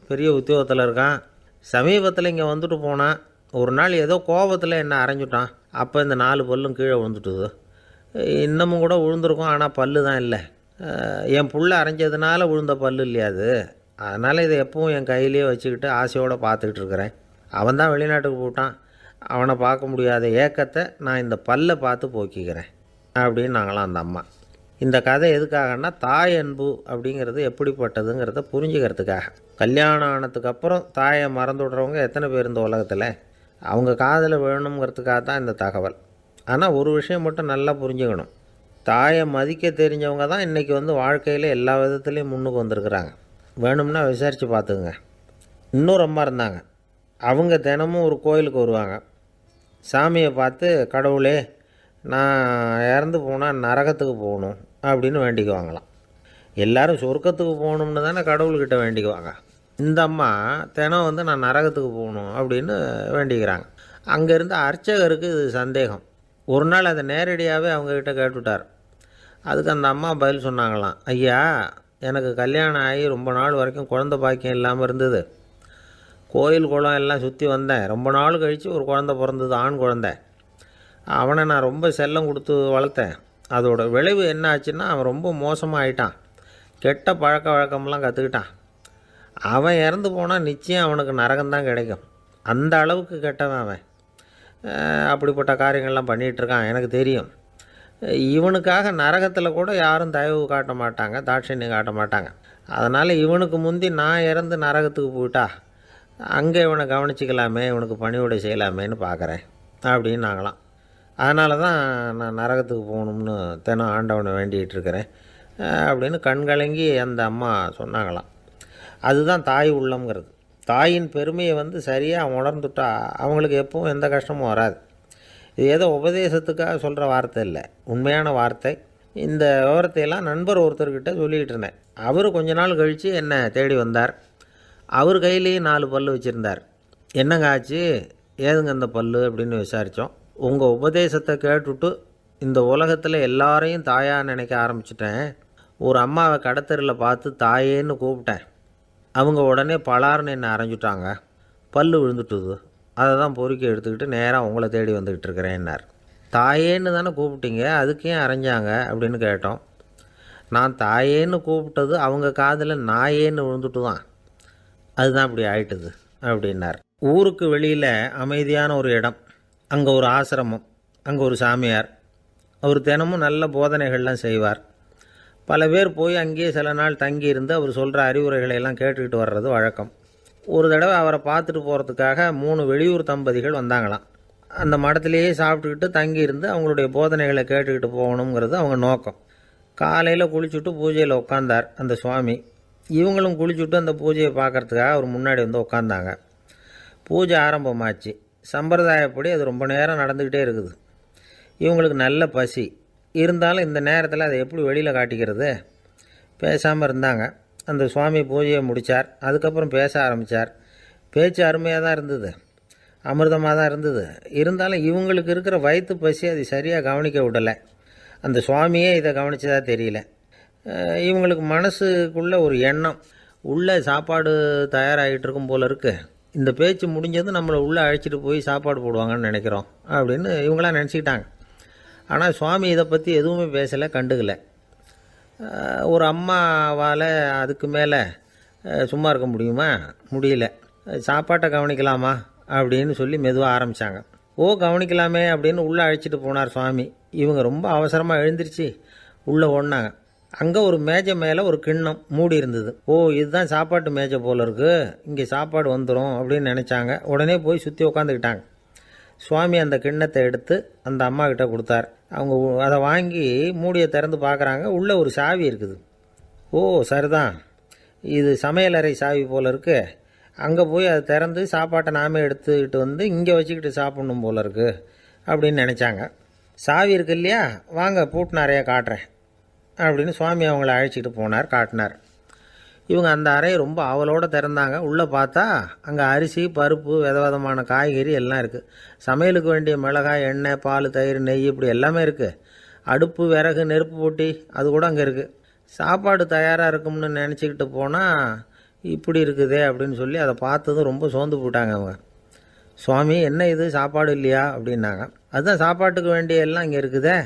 பெரிய உத்தியோகத்தில் இருக்கான். சமீபத்தில் இங்கே வந்துட்டு போனான். ஒரு நாள் ஏதோ கோபத்தில் என்னை அரைஞ்சுட்டான். அப்போ இந்த 4 பல்லும் கீழே விழுந்துட்டுது. இன்னமும் கூட விழுந்திருக்கும், ஆனால் பல்லு தான் இல்லை. என் புள்ள அரைஞ்சதுனால விழுந்த பல்லு இல்லையா அது. அதனால் இதை எப்பவும் என் கையிலேயே வச்சுக்கிட்டு ஆசையோடு பார்த்துக்கிட்டு இருக்கிறேன். அவன் தான் வெளிநாட்டுக்கு போட்டான், அவனை பார்க்க முடியாத ஏக்கத்தை நான் இந்த பல்லை பார்த்து போக்கிக்கிறேன் அப்படின்னு நாங்களாம் அந்த அம்மா. இந்த கதை எதுக்காகன்னா, தாய் அன்பு அப்படிங்கிறது எப்படிப்பட்டதுங்கிறத புரிஞ்சுக்கிறதுக்காக. கல்யாணம் ஆனதுக்கப்புறம் தாயை மறந்து விடுறவங்க எத்தனை பேர் இந்த உலகத்தில்? அவங்க காதில் வேணுங்கிறதுக்காக தான் இந்த தகவல். ஆனால் ஒரு விஷயம் மட்டும் நல்லா புரிஞ்சுக்கணும், தாயை மதிக்க தெரிஞ்சவங்க தான் இன்றைக்கி வந்து வாழ்க்கையில் எல்லா விதத்துலேயும் முன்னுக்கு வந்திருக்கிறாங்க. வேணும்னா விசாரித்து பார்த்துக்குங்க. இன்னொரு அம்மா இருந்தாங்க, அவங்க தினமும் ஒரு கோயிலுக்கு வருவாங்க. சாமியை பார்த்து, கடவுளே நான் இறந்து போனால் நரகத்துக்கு போகணும் அப்படின்னு வேண்டிக்குவாங்களாம். எல்லோரும் சொர்க்கத்துக்கு போகணும்னு தானே கடவுள்கிட்ட வேண்டிக்குவாங்க. இந்த அம்மா தினம் வந்து நான் நரகத்துக்கு போகணும் அப்படின்னு வேண்டிக்கிறாங்க. அங்கே இருந்த அர்ச்சகருக்கு இது சந்தேகம். ஒரு நாள் அதை நேரடியாகவே அவங்கக்கிட்ட கேட்டுவிட்டார். அதுக்கு அந்த அம்மா பதில் சொன்னாங்களாம், ஐயா, எனக்கு கல்யாணம் ஆகி ரொம்ப நாள் வரைக்கும் குழந்தை பாக்கியம் இல்லாமல் இருந்தது. கோயில் குளம் எல்லாம் சுற்றி வந்தேன். ரொம்ப நாள் கழித்து ஒரு குழந்தை பிறந்தது, ஆண் குழந்தை. அவனை நான் ரொம்ப செல்லம் கொடுத்து வளர்த்தேன். அதோட விளைவு என்ன ஆச்சுன்னா, அவன் ரொம்ப மோசமாக ஆகிட்டான். கெட்ட பழக்க வழக்கம்லாம் கற்றுக்கிட்டான். அவன் இறந்து போனால் நிச்சயம் அவனுக்கு நரகம்தான் கிடைக்கும். அந்த அளவுக்கு கெட்டவன் அவன். அப்படிப்பட்ட காரியங்கள்லாம் பண்ணிகிட்ருக்கான், எனக்கு தெரியும். இவனுக்காக நரகத்தில் கூட யாரும் தயவு காட்ட மாட்டாங்க, தாட்சண்யம் காட்ட மாட்டாங்க. அதனால் இவனுக்கு முந்தி நான் இறந்து நரகத்துக்கு போயிட்டா அங்கே இவனை கவனிச்சிக்கலாமே, இவனுக்கு பணிவிடை செய்யலாமேன்னு பார்க்குறேன் அப்படின்னு நாங்களாம். அதனால தான் நான் நரகத்துக்கு போகணும்னு தினம் ஆண்டவனை வேண்டிகிட்டு இருக்கிறேன் அப்படின்னு கண்கலங்கி அந்த அம்மா சொன்னாங்களாம். அதுதான் தாய் உள்ளம்ங்கிறது. தாயின் பெருமையை வந்து சரியாக உணர்ந்துட்டா அவங்களுக்கு எப்பவும் எந்த கஷ்டமும் வராது. இது ஏதோ உபதேசத்துக்காக சொல்கிற வார்த்தை இல்லை, உண்மையான வார்த்தை. இந்த விவரத்தையெல்லாம் நண்பர் ஒருத்தர்கிட்ட சொல்லிக்கிட்டு இருந்தேன். அவர் கொஞ்ச நாள் கழித்து என்னை தேடி வந்தார். அவர் கையிலேயும் 4 பல் வச்சுருந்தார். என்னங்க ஆச்சு, ஏதுங்க அந்த பல் அப்படின்னு விசாரித்தோம். உங்கள் உபதேசத்தை கேட்டுவிட்டு இந்த உலகத்தில் எல்லாரையும் தாயாக நினைக்க ஆரம்பிச்சிட்டேன். ஒரு அம்மாவை கடத்தரில் பார்த்து தாயேன்னு கூப்பிட்டேன். அவங்க உடனே பலார்னு என்னை அரைஞ்சிட்டாங்க, பல் விழுந்துட்டுது. அதை தான் பொறுக்கி எடுத்துக்கிட்டு நேராக உங்களை தேடி வந்துக்கிட்டு இருக்கிறேன்னார். தாயேன்னு தானே கூப்பிட்டீங்க, அதுக்கு ஏன் அரைஞ்சாங்க அப்படின்னு கேட்டோம். நான் தாயேன்னு கூப்பிட்டது அவங்க காதில் நாயேன்னு விழுந்துட்டு தான். அதுதான் அப்படி ஆயிட்டுது அப்படின்னார். ஊருக்கு வெளியில் அமைதியான ஒரு இடம், அங்கே ஒரு ஆசிரமம், அங்கே ஒரு சாமியார். அவர் தினமும் நல்ல போதனைகள்லாம் செய்வார். பல பேர் போய் அங்கேயே சில நாள் தங்கி இருந்து அவர் சொல்கிற அறிவுரைகளை எல்லாம் கேட்டுக்கிட்டு வர்றது வழக்கம். ஒரு தடவை அவரை பார்த்துட்டு போகிறதுக்காக 3 வெளியூர் தம்பதிகள் வந்தாங்களாம். அந்த மடத்திலேயே சாப்பிட்டுக்கிட்டு தங்கி இருந்து அவங்களுடைய போதனைகளை கேட்டுக்கிட்டு போகணுங்கிறது அவங்க நோக்கம். காலையில் குளிச்சுட்டு பூஜையில் உட்காந்தார் அந்த சுவாமி. இவங்களும் குளிச்சுட்டு அந்த பூஜையை பார்க்குறதுக்காக அவர் முன்னாடி வந்து உட்காந்தாங்க. பூஜை ஆரம்பமாச்சு. சம்பிரதாயப்படி அது ரொம்ப நேரம் நடந்துக்கிட்டே இருக்குது. இவங்களுக்கு நல்ல பசி இருந்தாலும் இந்த நேரத்தில் அதை எப்படி வெளியில் காட்டிக்கிறது? பேசாமல் இருந்தாங்க. அந்த சுவாமி பூஜையை முடித்தார். அதுக்கப்புறம் பேச ஆரம்பித்தார். பேச்சு அருமையாக தான் இருந்தது, அமிர்தமாக தான் இருந்தது. இருந்தாலும் இவங்களுக்கு இருக்கிற வயிற்று பசி அது சரியாக கவனிக்க விடலை. அந்த சுவாமியே இதை கவனித்ததா தெரியல. இவங்களுக்கு மனசுக்குள்ளே ஒரு எண்ணம், உள்ளே சாப்பாடு தயாராகிட்டு இருக்கும் போல இருக்குது, இந்த பேச்சு முடிஞ்சது நம்மளை உள்ளே அழைச்சிட்டு போய் சாப்பாடு போடுவாங்கன்னு நினைக்கிறோம் அப்படின்னு இவங்களாம் நினச்சிக்கிட்டாங்க. ஆனால் சுவாமி இதை பற்றி எதுவுமே பேசலை, கண்டுக்கலை. ஒரு அம்மாவால் அதுக்கு மேலே சும்மா இருக்க முடியுமா? முடியல. சாப்பாட்டை கவனிக்கலாமா அப்படின்னு சொல்லி மெதுவாக ஆரம்பித்தாங்க. கவனிக்கலாமே அப்படின்னு உள்ளே அழைச்சிட்டு போனார் சுவாமி. இவங்க ரொம்ப அவசரமாக எழுந்திரிச்சு உள்ளே ஓடினாங்க. அங்கே ஒரு மேஜை மேலே ஒரு கிண்ணம் மூடி இருந்தது. இதுதான் சாப்பாட்டு மேஜை போல இருக்குது, இங்கே சாப்பாடு வந்துடும் அப்படின்னு நினச்சாங்க. உடனே போய் சுற்றி உக்காந்துக்கிட்டாங்க. சுவாமி அந்த கிண்ணத்தை எடுத்து அந்த அம்மா கிட்ட கொடுத்தார். அவங்க அதை வாங்கி மூடியை திறந்து பார்க்குறாங்க. உள்ளே ஒரு சாவி இருக்குது. சரிதான், இது சமையலறை சாவி போல் இருக்குது, அங்கே போய் அதை திறந்து சாப்பாட்டை நாமே எடுத்துக்கிட்டு வந்து இங்கே வச்சுக்கிட்டு சாப்பிட்ணும் போல இருக்குது அப்படின்னு நினச்சாங்க. சாவி இருக்கு இல்லையா, வாங்க பூட்டு நிறையா காட்டுறேன் அப்படின்னு சுவாமி அவங்கள அழைச்சிட்டு போனார், காட்டினார். இவங்க அந்த அறையை ரொம்ப ஆவலோடு திறந்தாங்க. உள்ளே பார்த்தா அங்கே அரிசி, பருப்பு, விதவிதமான காய்கறி எல்லாம் இருக்குது. சமையலுக்கு வேண்டிய மிளகாய், எண்ணெய், பால், தயிர், நெய் இப்படி எல்லாமே இருக்குது. அடுப்பு, விறகு, நெருப்பு போட்டி அது கூட அங்கே இருக்குது. சாப்பாடு தயாராக இருக்கும்னு நினச்சிக்கிட்டு போனால் இப்படி இருக்குதே அப்படின்னு சொல்லி அதை பார்த்ததும் ரொம்ப சோர்ந்து போட்டாங்க அவங்க. சுவாமி, என்ன இது சாப்பாடு இல்லையா அப்படின்னாங்க. அதுதான் சாப்பாட்டுக்கு வேண்டிய எல்லாம் இங்கே இருக்குதே,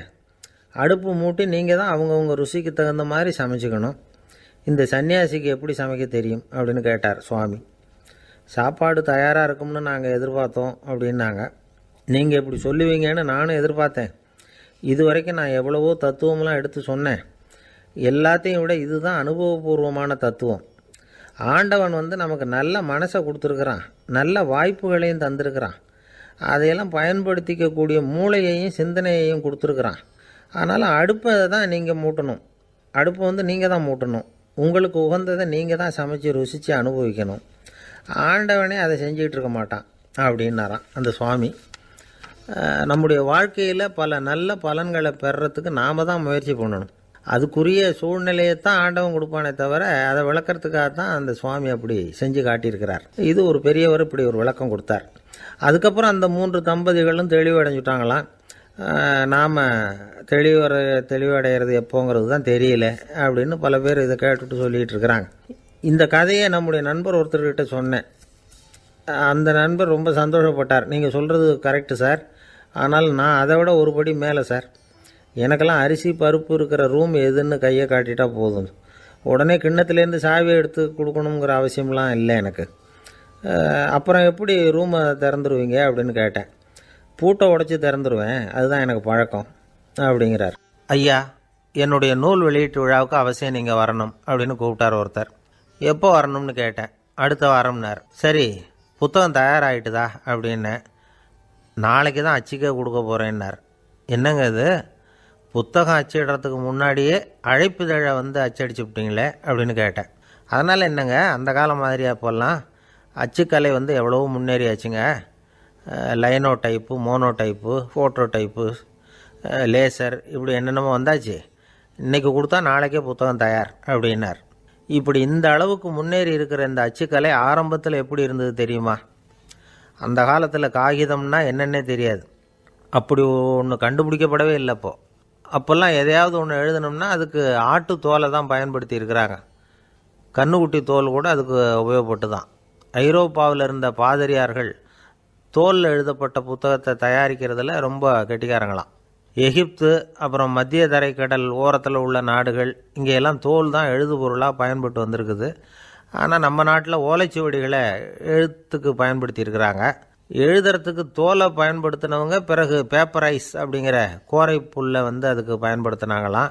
அடுப்பு மூட்டி நீங்கள் தான் அவங்கவுங்க ருசிக்கு தகுந்த மாதிரி சமைச்சிக்கணும். இந்த சன்னியாசிக்கு எப்படி சமைக்க தெரியும் அப்படின்னு கேட்டார் சுவாமி. சாப்பாடு தயாராக இருக்கும்னு நாங்கள் எதிர்பார்த்தோம் அப்படின்னாங்க. நீங்கள் இப்படி சொல்லுவீங்கன்னு நானும் எதிர்பார்த்தேன். இது வரைக்கும் நான் எவ்வளவோ தத்துவம்லாம் எடுத்து சொன்னேன். எல்லாத்தையும் விட இதுதான் அனுபவபூர்வமான தத்துவம். ஆண்டவன் நமக்கு நல்ல மனசை கொடுத்துருக்குறான், நல்ல வாய்ப்புகளையும் தந்திருக்கிறான், அதையெல்லாம் பயன்படுத்திக்கக்கூடிய மூளையையும் சிந்தனையையும் கொடுத்துருக்குறான். அதனால் அடுப்பை தான் நீங்கள் மூட்டணும், அடுப்பை நீங்கள் தான் மூட்டணும், உங்களுக்கு உகந்ததை நீங்கள் தான் சமைச்சு ருசித்து அனுபவிக்கணும். ஆண்டவனே அதை செஞ்சிகிட்டு இருக்க மாட்டான் அப்படின்னாராம் அந்த சுவாமி. நம்முடைய வாழ்க்கையில் பல நல்ல பலன்களை பெறுறதுக்கு நாம் தான் முயற்சி பண்ணணும். அதுக்குரிய சூழ்நிலையை தான் ஆண்டவன் கொடுப்பானே தவிர அதை விளக்கிறதுக்காக தான் அந்த சுவாமி அப்படி செஞ்சு காட்டியிருக்கிறார். இது ஒரு பெரியவர் இப்படி ஒரு விளக்கம் கொடுத்தார். அதுக்கப்புறம் அந்த 3 தம்பதிகளும் தெளிவடைஞ்சுட்டாங்களாம். நாம் தெளிவடைகிறது எப்போங்கிறது தான் தெரியல அப்படின்னு பல பேர் இதை கேட்டுட்டு சொல்லிகிட்டு இருக்கிறாங்க. இந்த கதையை நம்முடைய நண்பர் ஒருத்தர்கிட்ட சொன்னேன். அந்த நண்பர் ரொம்ப சந்தோஷப்பட்டார். நீங்கள் சொல்கிறது கரெக்டு சார், ஆனால் நான் அதை விட ஒரு படி மேலே சார். எனக்கெல்லாம் அரிசி, பருப்பு இருக்கிற ரூம் எதுன்னு கையை காட்டிட்டா போதும், உடனே கிண்ணத்துலேருந்து சாவியை எடுத்து கொடுக்கணுங்கிற அவசியம்லாம் இல்லை எனக்கு. அப்புறம் எப்படி ரூமை திறந்துருவீங்க அப்படின்னு கேட்டேன். பூட்டை உடச்சி திறந்துருவேன், அதுதான் எனக்கு பழக்கம் அப்படிங்கிறார். ஐயா, என்னுடைய நூல் வெளியீட்டு விழாவுக்கு அவசியம் நீங்கள் வரணும் அப்படின்னு கூப்பிட்டார் ஒருத்தர். எப்போ வரணும்னு கேட்டேன். அடுத்த வாரம்னார். சரி, புத்தகம் தயாராகிட்டுதா அப்படின்னேன். நாளைக்கு தான் அச்சிக்க கொடுக்க போகிறேன்னார். என்னங்க இது, புத்தகம் அச்சிடுறதுக்கு முன்னாடியே அழைப்புதழை அச்சடிச்சு விட்டீங்களே அப்படின்னு கேட்டேன். அதனால் என்னங்க, அந்த காலம் மாதிரியா இப்போல்லாம் அச்சுக்கலை எவ்வளவோ முன்னேறியாச்சுங்க. Linotype, monotype, phototype, laser இப்படி என்னென்னமோ வந்தாச்சு. இன்றைக்கி கொடுத்தா நாளைக்கே புத்தகம் தயார் அப்படின்னார். இப்படி இந்த அளவுக்கு முன்னேறி இருக்கிற இந்த அச்சுக்கலை ஆரம்பத்தில் எப்படி இருந்தது தெரியுமா? அந்த காலத்தில் காகிதம்னா என்னென்னே தெரியாது, அப்படி ஒன்று கண்டுபிடிக்கப்படவே இல்லை. அப்போல்லாம் எதையாவது ஒன்று எழுதணும்னா அதுக்கு ஆட்டு தோலை தான் பயன்படுத்தி இருக்கிறாங்க. கண்ணுக்குட்டி தோல் கூட அதுக்கு உபயோகப்பட்டு தான். ஐரோப்பாவில் இருந்த பாதிரியார்கள் தோலில் எழுதப்பட்ட புத்தகத்தை தயாரிக்கிறதுல ரொம்ப கெட்டிக்காரங்களாம். எகிப்து, அப்புறம் மத்திய தரைக்கடல் ஓரத்தில் உள்ள நாடுகள், இங்கெல்லாம் தோல் தான் எழுதுபொருளாக பயன்பட்டு வந்திருக்குது. ஆனால் நம்ம நாட்டில் ஓலைச்சுவடிகளை எழுத்துக்கு பயன்படுத்தியிருக்கிறாங்க. எழுதுறதுக்கு தோலை பயன்படுத்தினவங்க பிறகு பேப்பரைஸ் அப்படிங்கிற கோரை புல்லை அதுக்கு பயன்படுத்தினாங்களாம்.